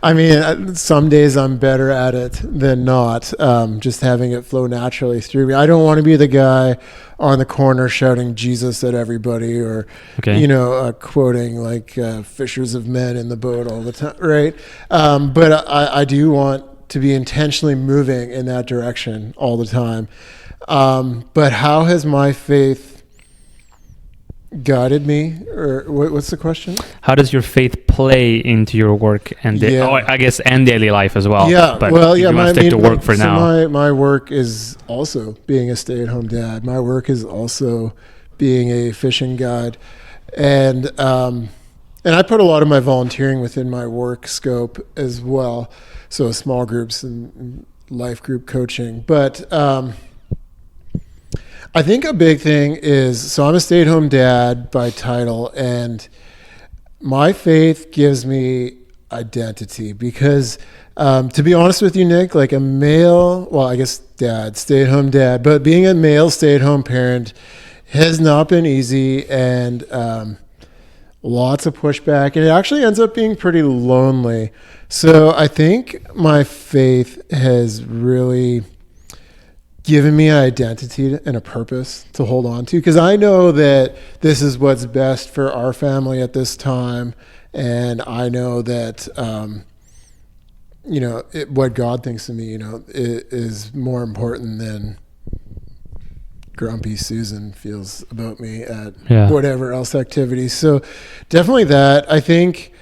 Speaker 1: I mean, some days I'm better at it than not, just having it flow naturally through me. I don't want to be the guy on the corner shouting Jesus at everybody, or, quoting like fishers of men in the boat all the time, right? But I do want to be intentionally moving in that direction all the time. But how has my faith guided me, or what's the question?
Speaker 2: How does your faith play into your work and I guess and daily life as well?
Speaker 1: Yeah,
Speaker 2: but
Speaker 1: you
Speaker 2: want to stick to work for now.
Speaker 1: My work is also being a stay-at-home dad. My work is also being a fishing guide, and I put a lot of my volunteering within my work scope as well. So small groups and life group coaching, but. I think a big thing is, so I'm a stay-at-home dad by title, and my faith gives me identity because, to be honest with you, Nick, like a male, well, I guess dad, stay-at-home dad, but being a male stay-at-home parent has not been easy, and lots of pushback, and it actually ends up being pretty lonely. So I think my faith has really given me an identity and a purpose to hold on to, because I know that this is what's best for our family at this time, and I know that what God thinks of me, is more important than grumpy Susan feels about me at
Speaker 2: Yeah.
Speaker 1: whatever else activities. So definitely that. I think,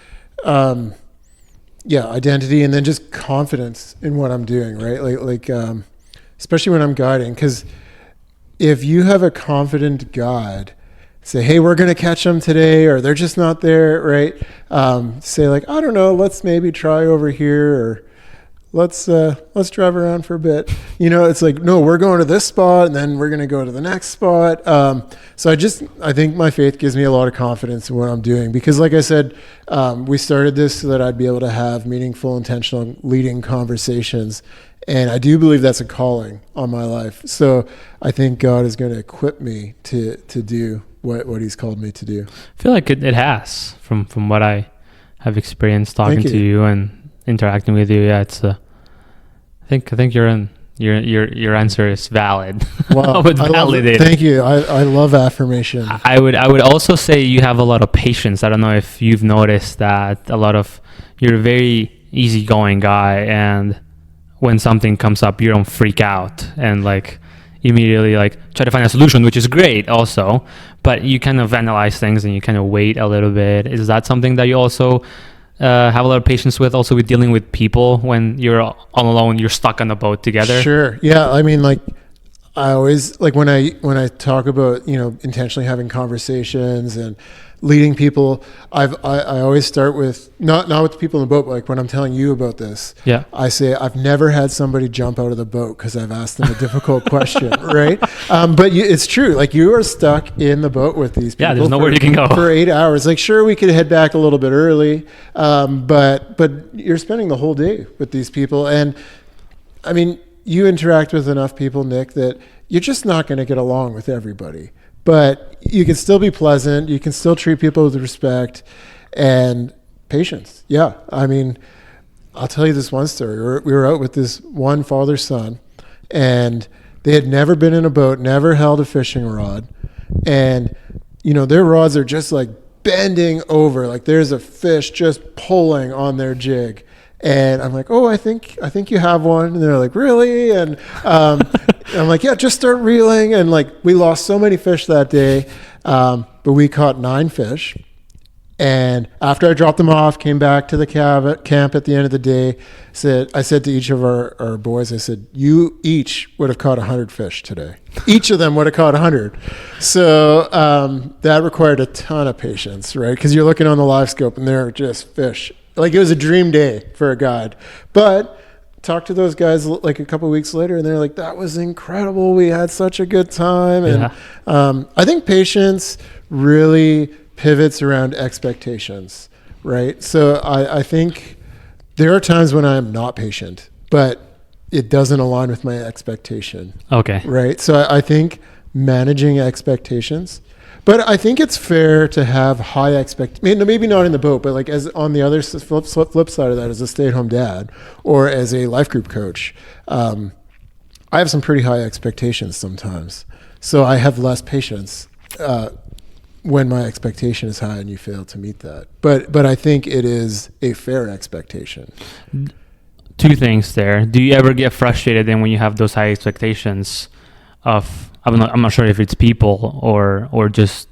Speaker 1: identity, and then just confidence in what I'm doing, right? Especially when I'm guiding, because if you have a confident guide, say, hey, we're going to catch them today, or they're just not there, right? Say like, I don't know, let's maybe try over here, or let's drive around for a bit. It's like, no, we're going to this spot, and then we're going to go to the next spot. So I think my faith gives me a lot of confidence in what I'm doing, because like I said, we started this so that I'd be able to have meaningful, intentional, leading conversations. And I do believe that's a calling on my life. So I think God is going to equip me to do what he's called me to do.
Speaker 2: I feel like it has from what I have experienced talking to you and interacting with you. Yeah, it's I think your answer is valid.
Speaker 1: Wow, thank you. I love affirmation.
Speaker 2: I would also say you have a lot of patience. I don't know if you've noticed that you're a very easygoing guy, and when something comes up, you don't freak out and like immediately like try to find a solution, which is great also, but you kind of analyze things and you kind of wait a little bit. Is that something that you also have a lot of patience with, also with dealing with people when you're all alone, you're stuck on the boat together?
Speaker 1: Sure. Yeah. I mean, like, I always like when I talk about, intentionally having conversations and leading people, I always start with not with the people in the boat, but like when I'm telling you about this, I say I've never had somebody jump out of the boat because I've asked them a difficult question, right? But it's true. Like, you are stuck in the boat with these people.
Speaker 2: Yeah, there's nowhere you can go
Speaker 1: for 8 hours. Like, sure, we could head back a little bit early, but you're spending the whole day with these people, and I mean, you interact with enough people, Nick, that you're just not going to get along with everybody. But you can still be pleasant. You can still treat people with respect and patience. Yeah. I mean, I'll tell you this one story. We were out with this one father-son, and they had never been in a boat, never held a fishing rod. And, their rods are just like bending over. Like, there's a fish just pulling on their jig. And I'm like, oh, I think you have one. And they're like, really? And I'm like, yeah, just start reeling. And like, we lost so many fish that day, but we caught 9 fish. And after I dropped them off, came back to the camp at the end of the day, I said to each of our boys, I said, you each would have caught 100 fish today. Each of them would have caught 100. So that required a ton of patience, right? Because you're looking on the live scope and there are just fish. Like, it was a dream day for a guide. But talked to those guys like a couple of weeks later, and they're like, that was incredible. We had such a good time. And I think patience really pivots around expectations, right? So I think there are times when I'm not patient, but it doesn't align with my expectation.
Speaker 2: Okay.
Speaker 1: Right? So I think managing expectations. But I think it's fair to have high expectations, maybe not in the boat, but like as on the other flip side of that, as a stay-at-home dad or as a life group coach, I have some pretty high expectations sometimes. So I have less patience when my expectation is high and you fail to meet that. But I think it is a fair expectation.
Speaker 2: 2 things there. Do you ever get frustrated then when you have those high expectations of, I'm not sure if it's people or just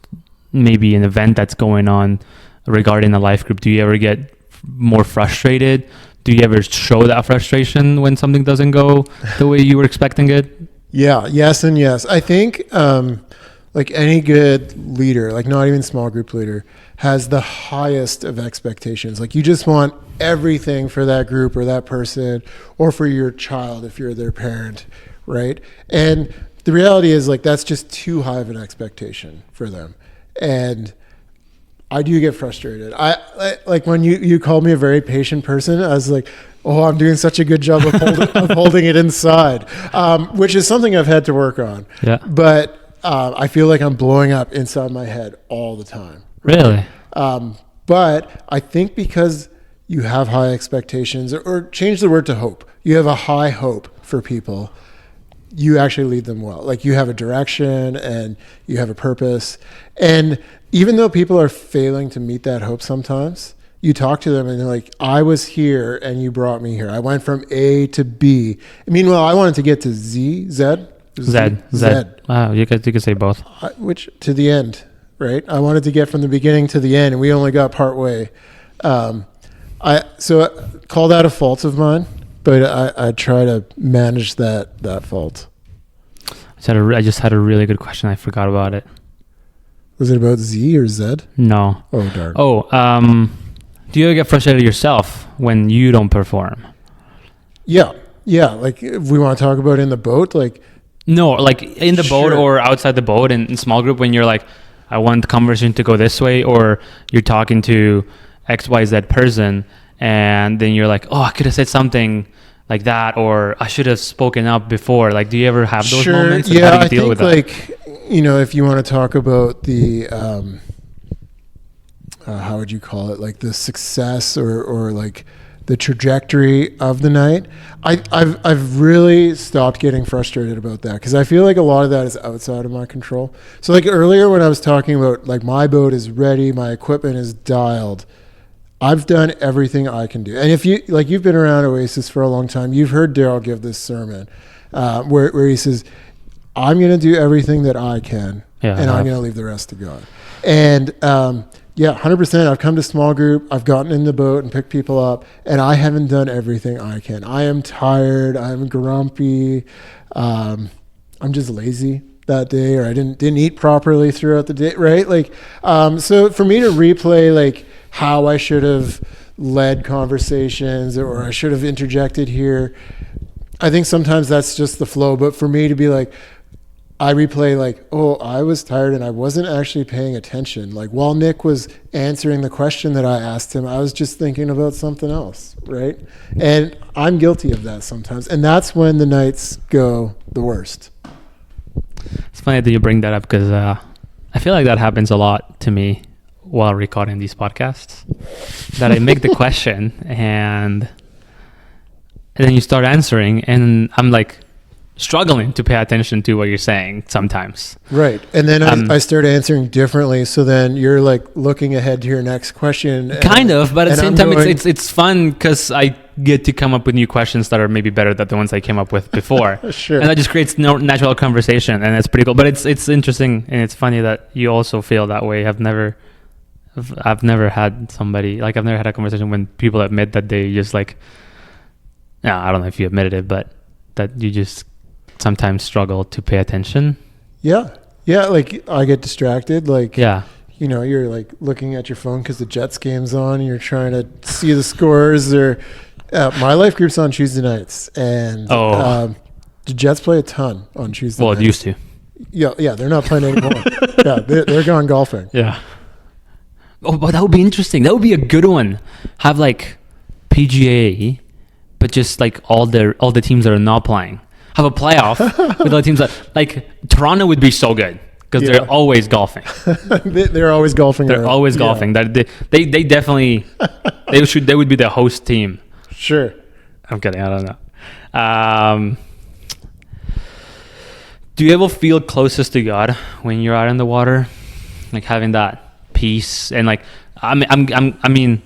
Speaker 2: maybe an event that's going on regarding a life group? Do you ever get more frustrated? Do you ever show that frustration when something doesn't go the way you were expecting it?
Speaker 1: Yeah, yes and yes. I think like any good leader, like not even small group leader, has the highest of expectations. Like, you just want everything for that group or that person or for your child if you're their parent, right? And the reality is, like, that's just too high of an expectation for them. And I do get frustrated. I like when you called me a very patient person, I was like, oh, I'm doing such a good job of holding it inside, which is something I've had to work on.
Speaker 2: Yeah.
Speaker 1: But I feel like I'm blowing up inside my head all the time.
Speaker 2: Really?
Speaker 1: But I think because you have high expectations, or change the word to hope, you have a high hope for people, you actually lead them well. Like, you have a direction and you have a purpose. And even though people are failing to meet that hope sometimes, you talk to them and they're like, I was here and you brought me here. I went from A to B. Meanwhile, I wanted to get to Z,
Speaker 2: Zed. Wow, you could say both.
Speaker 1: Which to the end, right? I wanted to get from the beginning to the end, and we only got part way. I call that a fault of mine, but I try to manage that fault.
Speaker 2: I just had a really good question. I forgot about it.
Speaker 1: Was it about Z or Zed?
Speaker 2: No.
Speaker 1: Oh, darn.
Speaker 2: Do you ever get frustrated yourself when you don't perform?
Speaker 1: Yeah. Like if we want to talk about in the boat, like.
Speaker 2: No, like in the boat or outside the boat in small group when you're like, I want the conversation to go this way, or you're talking to XYZ person and then you're like, oh, I could have said something like that, or I should have spoken up before. Like, do you ever have those moments?
Speaker 1: Yeah,
Speaker 2: how do you
Speaker 1: I
Speaker 2: deal
Speaker 1: think
Speaker 2: with that?
Speaker 1: like, if you want to talk about the, how would you call it? Like the success or like the trajectory of the night. I've really stopped getting frustrated about that because I feel like a lot of that is outside of my control. So like earlier when I was talking about like my boat is ready, my equipment is dialed, I've done everything I can do. And if you've been around Oasis for a long time, you've heard Daryl give this sermon where he says, I'm going to do everything that I can, and I'm going to leave the rest to God. And 100%. I've come to small group. I've gotten in the boat and picked people up, and I haven't done everything I can. I am tired. I'm grumpy. I'm just lazy that day, or I didn't eat properly throughout the day, right? Like, so for me to replay like how I should have led conversations or I should have interjected here, I think sometimes that's just the flow. But for me to be like, I replay like, oh, I was tired and I wasn't actually paying attention. Like while Nick was answering the question that I asked him, I was just thinking about something else, right? And I'm guilty of that sometimes. And that's when the nights go the worst.
Speaker 2: It's funny that you bring that up because I feel like that happens a lot to me while recording these podcasts. That I make the question and then you start answering and I'm like, struggling to pay attention to what you're saying sometimes.
Speaker 1: Right. And then I start answering differently. So then you're like looking ahead to your next question.
Speaker 2: Kind of, but at the same time, it's fun because I get to come up with new questions that are maybe better than the ones I came up with before.
Speaker 1: Sure.
Speaker 2: And that just creates no natural conversation, and it's pretty cool. But it's interesting and it's funny that you also feel that way. I've never had somebody like I've never had a conversation when people admit that they just like. No, I don't know if you admitted it, but that you just sometimes struggle to pay attention.
Speaker 1: Yeah. Like I get distracted. Like,
Speaker 2: yeah.
Speaker 1: You're like looking at your phone because the Jets game's on and you're trying to see the scores or my life group's on Tuesday nights and the Jets play a ton on Tuesday nights.
Speaker 2: Well, it used to.
Speaker 1: Yeah. They're not playing anymore. Yeah. They're gone golfing.
Speaker 2: Yeah. Oh, but that would be interesting. That would be a good one. Have like PGA, but just like all the teams that are not playing. Have a playoff with all the teams that like Toronto would be so good because they're always golfing.
Speaker 1: They're always golfing.
Speaker 2: They're always golfing. That they definitely they would be the host team.
Speaker 1: Sure.
Speaker 2: I'm kidding. I don't know. Do you ever feel closest to God when you're out in the water, like having that peace and like I mean,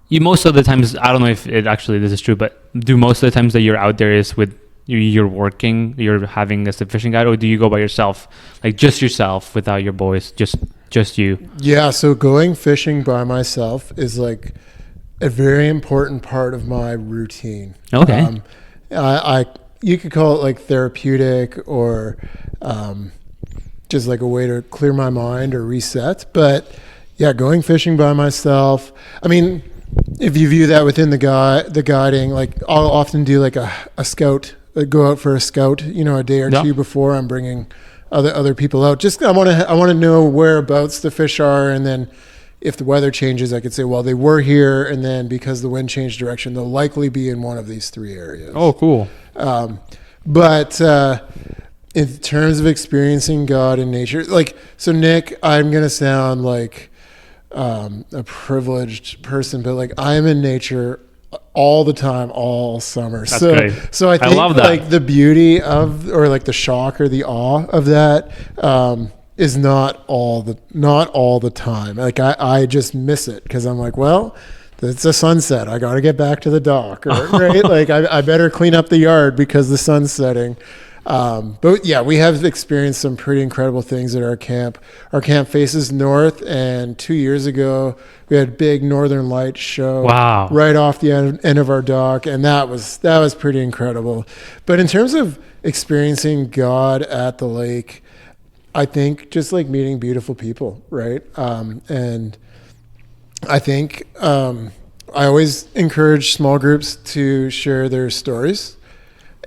Speaker 2: you most of the times, I don't know if it actually this is true, but do most of the times that you're out there is with you're working, you're having as a fishing guide, or do you go by yourself, like just yourself without your boys, just you? Yeah,
Speaker 1: so going fishing by myself is like a very important part of my routine.
Speaker 2: Okay.
Speaker 1: You could call it like therapeutic or just like a way to clear my mind or reset. But yeah, going fishing by myself. I mean, if you view that within the guiding, like I'll often do like a scout, go out for a scout, a day or two before I'm bringing other people out. Just I want to know whereabouts the fish are, and then if the weather changes, I could say, well, they were here, and then because the wind changed direction, they'll likely be in one of these three areas.
Speaker 2: Oh, cool.
Speaker 1: But in terms of experiencing God in nature, like so, Nick, I'm gonna sound like a privileged person, but like I am in nature all the time, all summer.
Speaker 2: That's great.
Speaker 1: So I think
Speaker 2: love that.
Speaker 1: Like the beauty of, or like the shock or the awe of that is not all the time. Like I just miss it because I'm like, well, it's a sunset. I got to get back to the dock, right? Like I better clean up the yard because the sun's setting. But yeah, we have experienced some pretty incredible things at our camp. Our camp faces north, and 2 years ago we had a big Northern Lights show.
Speaker 2: Wow.
Speaker 1: Right off the end of our dock, and that was pretty incredible. But in terms of experiencing God at the lake, I think just like meeting beautiful people, right? And I think I always encourage small groups to share their stories,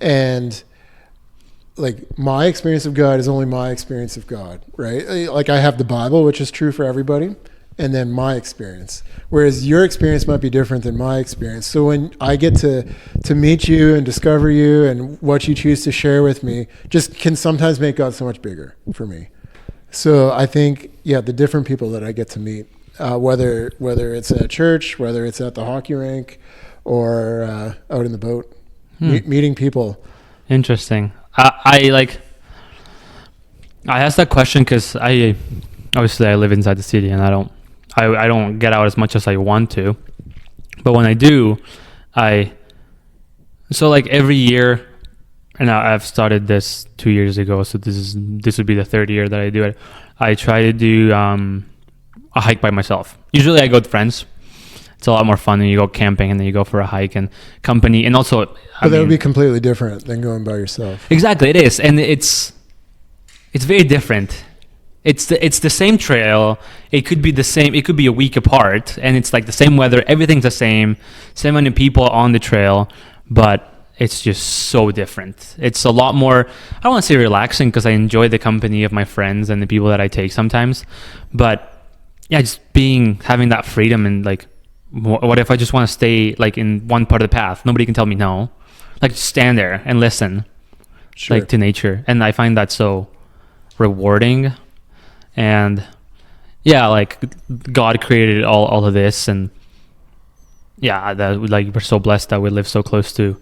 Speaker 1: and like my experience of God is only my experience of God, right? Like I have the Bible, which is true for everybody, and then my experience. Whereas your experience might be different than my experience. So when I get to meet you and discover you and what you choose to share with me, just can sometimes make God so much bigger for me. So I think, yeah, the different people that I get to meet, whether it's at church, whether it's at the hockey rink, or out in the boat, meeting people.
Speaker 2: Interesting. I asked that question because I live inside the city and I don't get out as much as I want to, but when I do, every year, and I've started this 2 years ago, so this would be the third year that I do it. I try to do a hike by myself. Usually I go with friends. It's a lot more fun when you go camping and then you go for a hike and company, and also.
Speaker 1: But that would be completely different than going by yourself.
Speaker 2: Exactly, it is, and it's very different. It's the same trail. It could be the same. It could be a week apart, and it's like the same weather. Everything's the same many people on the trail, but it's just so different. It's a lot more. I don't want to say relaxing because I enjoy the company of my friends and the people that I take sometimes, but yeah, just having that freedom and like. What if I just want to stay like in one part of the path? Nobody can tell me no. Like just stand there and listen,
Speaker 1: sure.
Speaker 2: Like to nature. And I find that so rewarding. And yeah, like God created all of this, and yeah, that like we're so blessed that we live so close to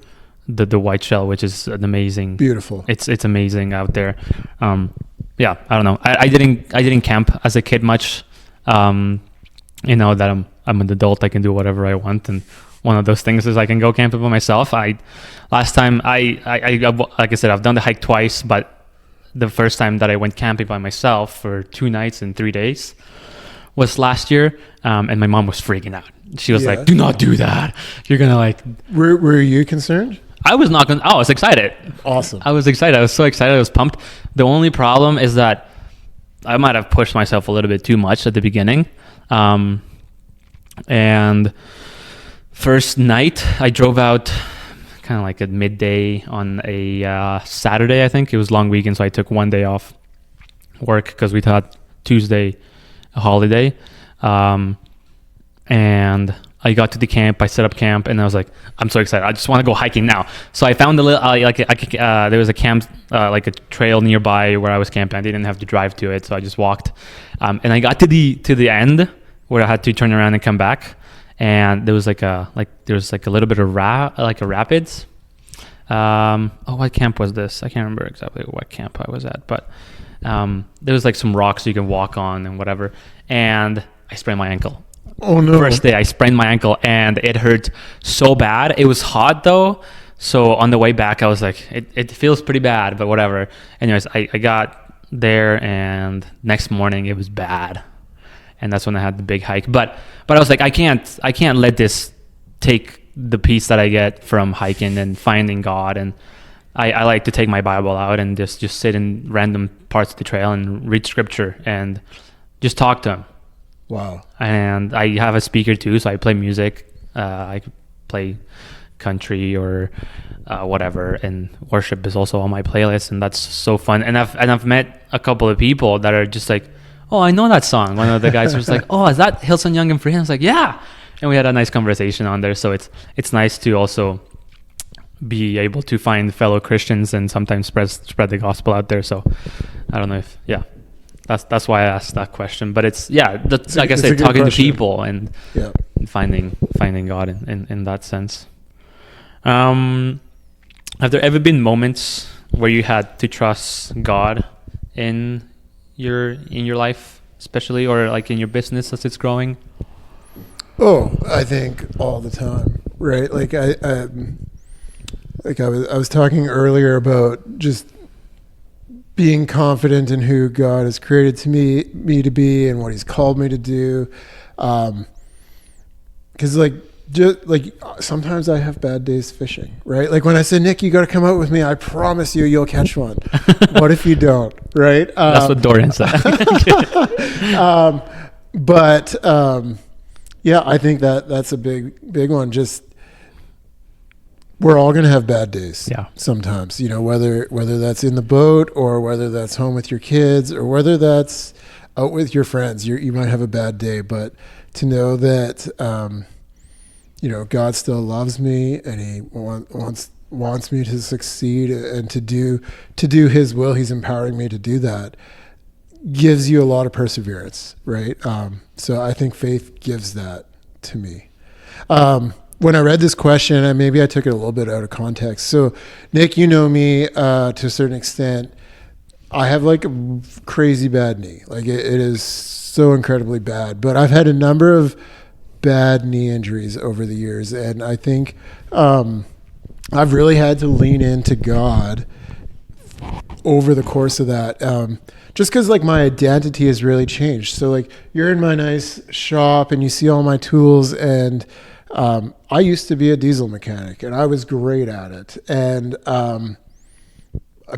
Speaker 2: the white shell, which is an amazing,
Speaker 1: beautiful.
Speaker 2: It's amazing out there. Yeah, I don't know. I didn't camp as a kid much. That I'm an adult, I can do whatever I want, and one of those things is I can go camping by myself. Last time I like I said, I've done the hike twice, but the first time that I went camping by myself for 2 nights and 3 days was last year, and my mom was freaking out. She was like, "Do not do that. You're gonna like."
Speaker 1: Were you concerned?
Speaker 2: I was not gonna. I was excited.
Speaker 1: Awesome.
Speaker 2: I was excited. I was so excited. I was pumped. The only problem is that I might have pushed myself a little bit too much at the beginning. And first night I drove out kind of like at midday on a Saturday. I think it was long weekend, so I took 1 day off work because we thought Tuesday a holiday. And I got to the camp, I set up camp, and I was like, I'm so excited, I just want to go hiking now. So I found a little there was a camp, like a trail nearby where I was camping. I didn't have to drive to it, so I just walked, and I got to the end where I had to turn around and come back, and there was like a little bit of rapids. What camp was this? I can't remember exactly what camp I was at, but there was like some rocks you can walk on and whatever, and I sprained my ankle.
Speaker 1: Oh no.
Speaker 2: First day I sprained my ankle and it hurt so bad. It was hot though, so on the way back I was like, it feels pretty bad, but whatever. Anyways, I got there, and next morning it was bad. And that's when I had the big hike. But I was like, I can't let this take the peace that I get from hiking and finding God. And I like to take my Bible out and just sit in random parts of the trail and read scripture and just talk to him.
Speaker 1: Wow.
Speaker 2: And I have a speaker too, so I play music. I play country or whatever, and worship is also on my playlist, and that's so fun. And I've met a couple of people that are just like, oh, I know that song. One of the guys was like, oh, is that Hillsong Young and Free? And I was like, yeah. And we had a nice conversation on there. So it's nice to also be able to find fellow Christians and sometimes spread the gospel out there. So I don't know if, yeah, that's why I asked that question. But it's, yeah, that's, like I said, talking to people and finding God in that sense. Have there ever been moments where you had to trust God in your life, especially, or like in your business as it's growing?
Speaker 1: Oh, I think all the time, right? Like I was talking earlier about just being confident in who God has created me to be and what He's called me to do. Because just like sometimes I have bad days fishing, right? Like when I say, Nick, you got to come out with me. I promise you'll catch one. What if you don't, right?
Speaker 2: That's what Dorian said.
Speaker 1: Yeah, I think that's a big one. Just we're all going to have bad days.
Speaker 2: Yeah.
Speaker 1: Sometimes, whether that's in the boat or whether that's home with your kids or whether that's out with your friends, you might have a bad day, but to know that, God still loves me and He wants me to succeed and to do His will. He's empowering me to do that. Gives you a lot of perseverance, right? So I think faith gives that to me. When I read this question, and maybe I took it a little bit out of context. So, Nick, you know me to a certain extent. I have like a crazy bad knee. Like it is so incredibly bad. But I've had a number of bad knee injuries over the years, and I think I've really had to lean into God over the course of that. Just because like my identity has really changed. So like you're in my nice shop and you see all my tools, and I used to be a diesel mechanic and I was great at it. And I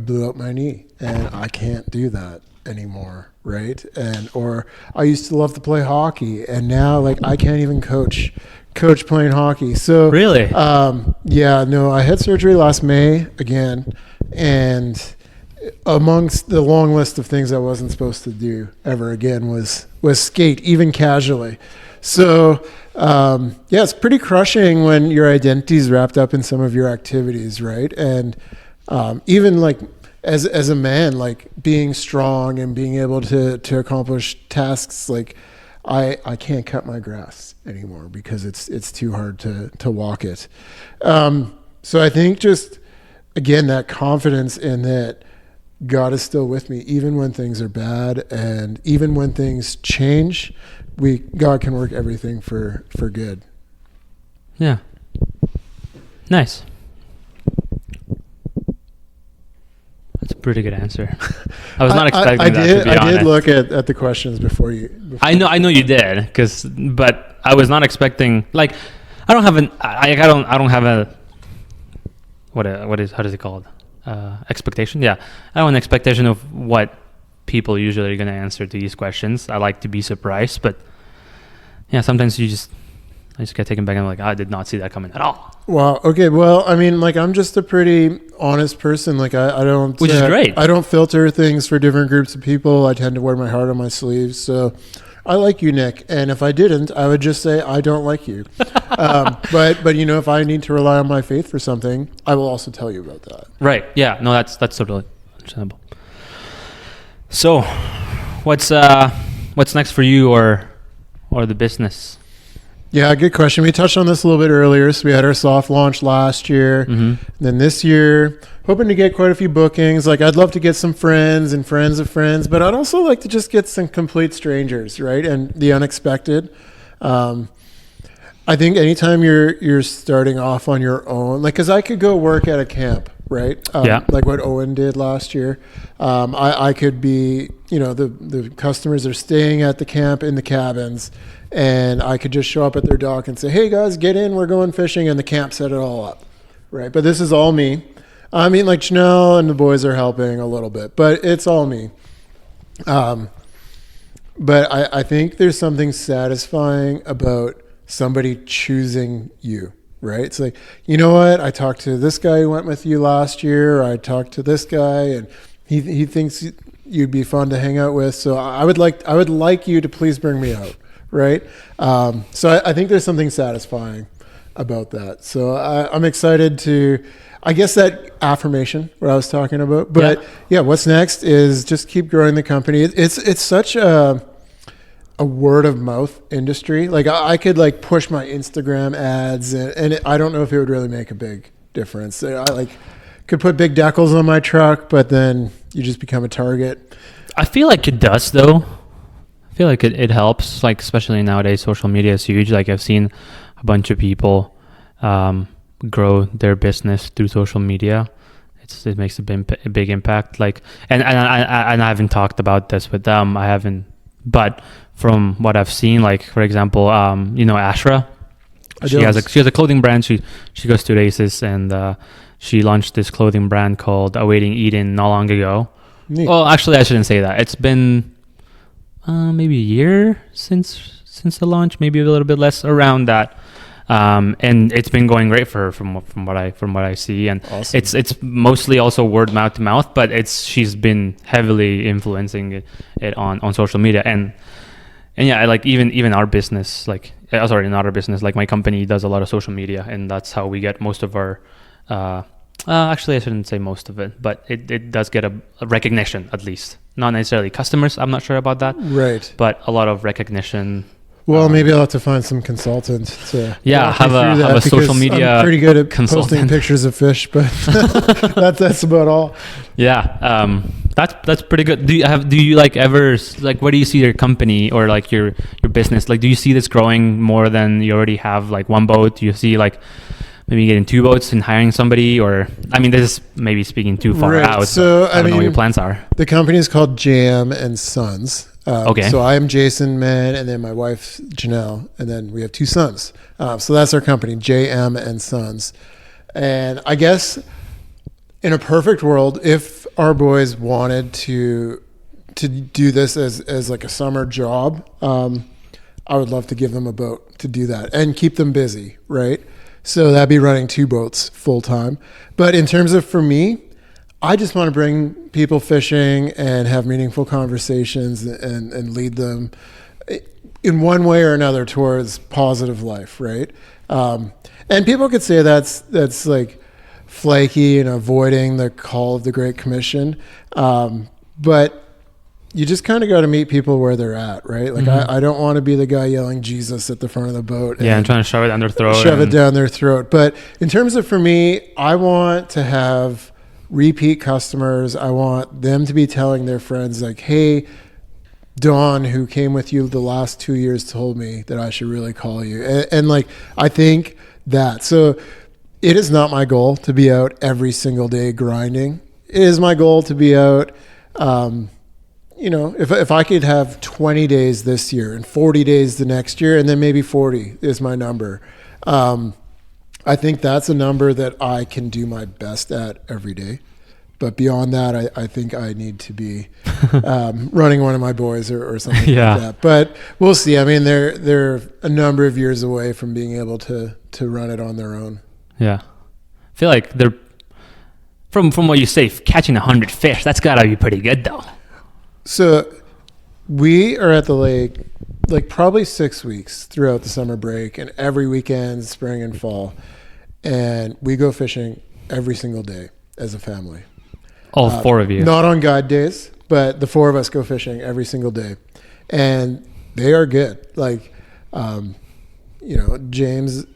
Speaker 1: blew out my knee and I can't do that anymore. Right. Or I used to love to play hockey and now like I can't even coach playing hockey. So
Speaker 2: Really?
Speaker 1: I had surgery last May again, and amongst the long list of things I wasn't supposed to do ever again was skate, even casually. So it's pretty crushing when your identity is wrapped up in some of your activities, right? And even like as a man, like being strong and being able to accomplish tasks, like I can't cut my grass anymore because it's too hard to walk it. So I think just again that confidence in that God is still with me, even when things are bad and even when things change. God can work everything for good.
Speaker 2: Yeah. Nice. That's a pretty good answer. I was not expecting that, to be honest.
Speaker 1: I did look at the questions before you.
Speaker 2: I know you did, but I was not expecting. Like, I don't have how does it called? Expectation. Yeah, I don't have an expectation of what people usually are going to answer to these questions. I like to be surprised, but yeah, sometimes I just get taken back and I'm like, I did not see that coming at all.
Speaker 1: Wow. Okay. Well, I mean, like I'm just a pretty honest person. Like I don't,
Speaker 2: which is great.
Speaker 1: I don't filter things for different groups of people. I tend to wear my heart on my sleeve. So I like you, Nick. And if I didn't, I would just say I don't like you. But if I need to rely on my faith for something, I will also tell you about that.
Speaker 2: Right. Yeah. No, that's totally understandable. So, what's next for you or the business?
Speaker 1: Yeah, good question. We touched on this a little bit earlier. So we had our soft launch last year. Mm-hmm. Then this year, hoping to get quite a few bookings. Like I'd love to get some friends and friends of friends, but I'd also like to just get some complete strangers, right? And the unexpected. I think anytime you're starting off on your own, like, cause I could go work at a camp, right? Like what Owen did last year. I could be, the customers are staying at the camp in the cabins, and I could just show up at their dock and say, hey guys, get in, we're going fishing, and the camp set it all up, right? But this is all me. I mean, like Chanel and the boys are helping a little bit, but it's all me. But I think there's something satisfying about somebody choosing you, right? It's like, you know what? I talked to this guy who went with you last year. Or I talked to this guy, and he thinks you'd be fun to hang out with. So I would like you to please bring me out, right? So I think there's something satisfying about that. So I'm excited to, I guess, that affirmation what I was talking about. But yeah, what's next is just keep growing the company. It's such a word of mouth industry. Like I could like push my Instagram ads and I don't know if it would really make a big difference. I could put big decals on my truck, but then you just become a target.
Speaker 2: I feel like it does though. I feel like it helps, like especially nowadays social media is huge. Like I've seen a bunch of people grow their business through social media. It makes a big impact. Like and I haven't talked about this with them. I haven't, but from what I've seen, like for example, Ashra, she has a clothing brand. She goes to races, and she launched this clothing brand called Awaiting Eden not long ago.
Speaker 1: Neat.
Speaker 2: Well, actually, I shouldn't say that. It's been maybe a year since the launch, maybe a little bit less, around that. And it's been going great for her from what I see, and
Speaker 1: awesome.
Speaker 2: It's mostly also word to mouth, but she's been heavily influencing it on social media, and yeah, like even our business, like not our business, like my company does a lot of social media, and that's how we get most of our actually I shouldn't say most of it, but it does get a recognition, at least not necessarily customers. I'm not sure about that,
Speaker 1: right?
Speaker 2: But a lot of recognition.
Speaker 1: Well, maybe I'll have to find some consultant to
Speaker 2: have a social media.
Speaker 1: I'm pretty good at posting pictures of fish, but that's about all.
Speaker 2: Yeah, that's pretty good. Do you like ever like, where do you see your company or like your business? Like, do you see this growing more than you already have? Like one boat? Do you see like maybe getting 2 boats and hiring somebody? Or I mean, this is maybe speaking too far out.
Speaker 1: So
Speaker 2: I don't know what your plans are.
Speaker 1: The company is called JM and Sons.
Speaker 2: Okay.
Speaker 1: So I am Jason Mann, and then my wife Janelle, and then we have 2 sons. So that's our company, JM and Sons. And I guess in a perfect world, if our boys wanted to do this as like a summer job, I would love to give them a boat to do that and keep them busy, right? So that'd be running 2 boats full time. But in terms of for me, I just want to bring people fishing and have meaningful conversations and lead them in one way or another towards positive life, right? And people could say that's like flaky and avoiding the call of the Great Commission. But you just kind of got to meet people where they're at, right? Like I don't want to be the guy yelling Jesus at the front of the boat.
Speaker 2: And trying to shove it down their throat.
Speaker 1: It down their throat. But in terms of, for me, I want to have repeat customers. I want them to be telling their friends like, hey, Don, who came with you the last 2 years, told me that I should really call you. And like, I think that, so it is not my goal to be out every single day grinding. It is my goal to be out, if I could have 20 days this year and 40 days the next year, and then maybe 40 is my number. I think that's a number that I can do my best at every day. But beyond that, I think I need to be running one of my boys or something like that. But we'll see. I mean, they're a number of years away from being able to run it on their own. Yeah.
Speaker 2: I feel like they're, from what you say, catching 100 fish, that's got to be pretty good though.
Speaker 1: So we are at the lake like probably 6 weeks throughout the summer break, and every weekend, spring and fall. And we go fishing every single day as a family.
Speaker 2: All 4 of you?
Speaker 1: Not on guide days, but the 4 of us go fishing every single day. And they are good. Like, James,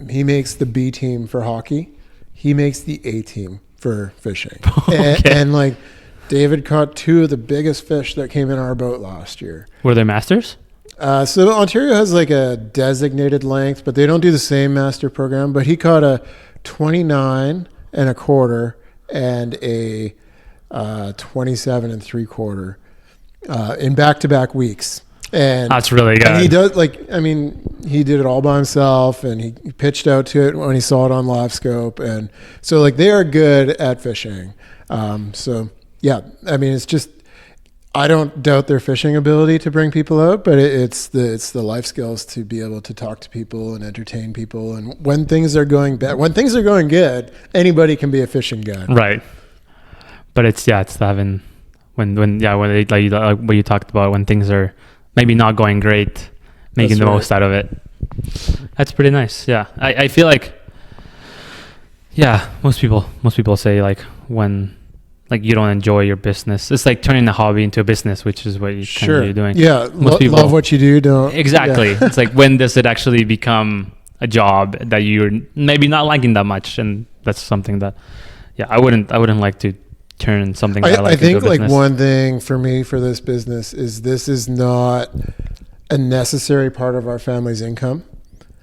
Speaker 1: he makes the B team for hockey. He makes the A team for fishing. Okay. And like, David caught 2 of the biggest fish that came in our boat last year.
Speaker 2: Were they masters?
Speaker 1: So Ontario has like a designated length, but they don't do the same master program. But he caught a 29 1/4 and a 27 3/4 in back-to-back weeks. And
Speaker 2: that's really good.
Speaker 1: And he does, he did it all by himself, and he pitched out to it when he saw it on live scope. And so like, they are good at fishing. Yeah, I mean, it's just, I don't doubt their fishing ability to bring people out, but it's the life skills to be able to talk to people and entertain people. And when things are going bad, when things are going good, anybody can be a fishing guy.
Speaker 2: Right. But it's having when they, like what you talked about, when things are maybe not going great, making the most out of it. That's pretty nice. Yeah, I feel like, most people say like, when like you don't enjoy your business, it's like turning a hobby into a business, which is what you're doing.
Speaker 1: Yeah, most people love what you do. Don't
Speaker 2: exactly. Yeah. It's like, when does it actually become a job that you're maybe not liking that much? And that's something that, I wouldn't like to turn something that I like
Speaker 1: I think
Speaker 2: into a
Speaker 1: like
Speaker 2: business.
Speaker 1: one thing for me for this business is this is not a necessary part of our family's income.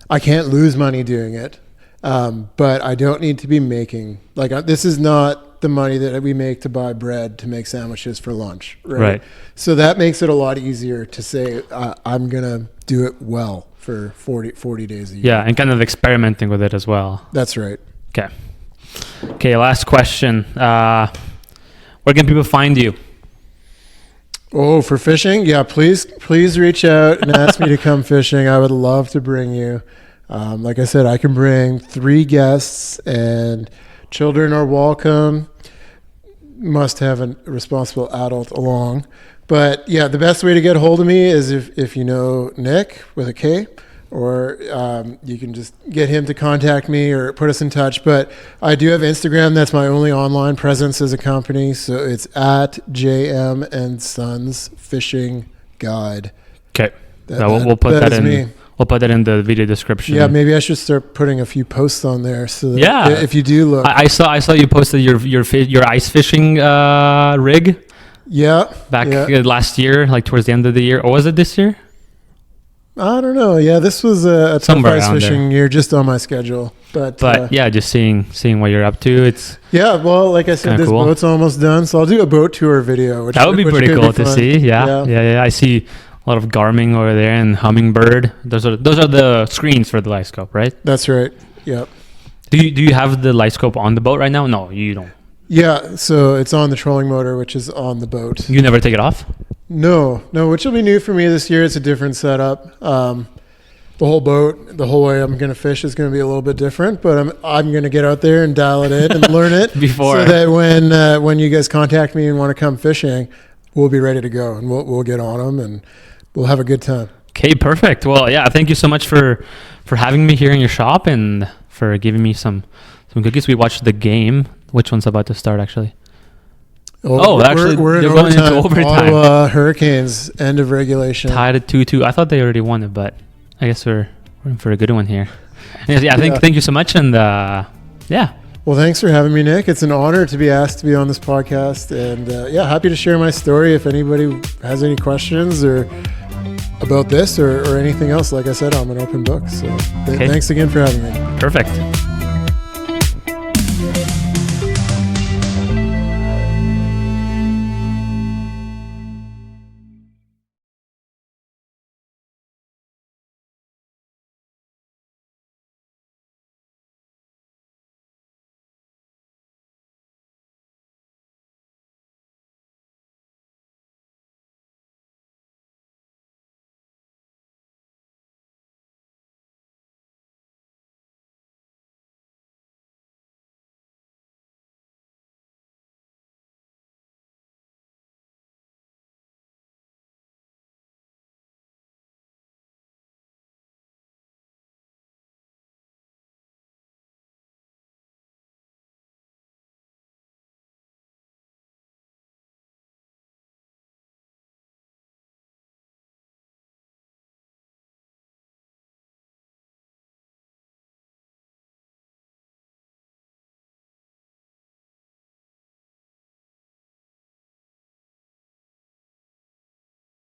Speaker 1: I can't lose money doing it, but I don't need to be making this is not the money that we make to buy bread to make sandwiches for lunch, right? So that makes it a lot easier to say I'm gonna do it well for 40 days a year.
Speaker 2: Yeah, and kind of experimenting with it as well.
Speaker 1: That's right.
Speaker 2: Okay, last question. Where can people find you?
Speaker 1: Oh, for fishing? Yeah, please reach out and ask me to come fishing. I would love to bring you. Like I said, I can bring 3 guests, and children are welcome. Must have a responsible adult along. But yeah, the best way to get a hold of me is if you know Nick with a K, or you can just get him to contact me or put us in touch. But I do have Instagram. That's my only online presence as a company. So it's at JM and Sons Fishing Guide.
Speaker 2: Okay. We'll put that in.
Speaker 1: Me.
Speaker 2: We'll put that in the video description.
Speaker 1: Yeah, maybe I should start putting a few posts on there so that if you do look.
Speaker 2: I saw you posted your ice fishing rig.
Speaker 1: Yeah.
Speaker 2: Back last year, like towards the end of the year. Or was it this year?
Speaker 1: I don't know. Yeah, this was a tough ice fishing year just on my schedule. But
Speaker 2: yeah, just seeing what you're up to. It's
Speaker 1: well, like I said, this boat's almost done, so I'll do a boat tour video.
Speaker 2: That would be pretty cool to see. Yeah. I see a lot of garming over there and hummingbird. Those are the screens for the light scope, right?
Speaker 1: That's right. Yep.
Speaker 2: Do you have the light scope on the boat right now? No, you don't.
Speaker 1: Yeah, so it's on the trolling motor, which is on the boat.
Speaker 2: You never take it off?
Speaker 1: No, which will be new for me this year. It's a different setup. The whole boat, the whole way I'm going to fish is going to be a little bit different, but I'm going to get out there and dial it in and learn it
Speaker 2: before,
Speaker 1: so that when you guys contact me and want to come fishing, we'll be ready to go, and we'll get on them and we'll have a good time.
Speaker 2: Okay, perfect. Well, yeah, thank you so much for having me here in your shop and for giving me some cookies. We watched the game. Which one's about to start, actually?
Speaker 1: Actually, we're
Speaker 2: they're going into overtime.
Speaker 1: Ottawa Hurricanes, end of regulation.
Speaker 2: Tied at 2-2. I thought they already won it, but I guess we're in for a good one here. Thank you so much, and yeah.
Speaker 1: Well, thanks for having me, Nick. It's an honor to be asked to be on this podcast, and happy to share my story. If anybody has any questions or about this or anything else, like I said, I'm an open book. So thanks again for having me.
Speaker 2: Perfect.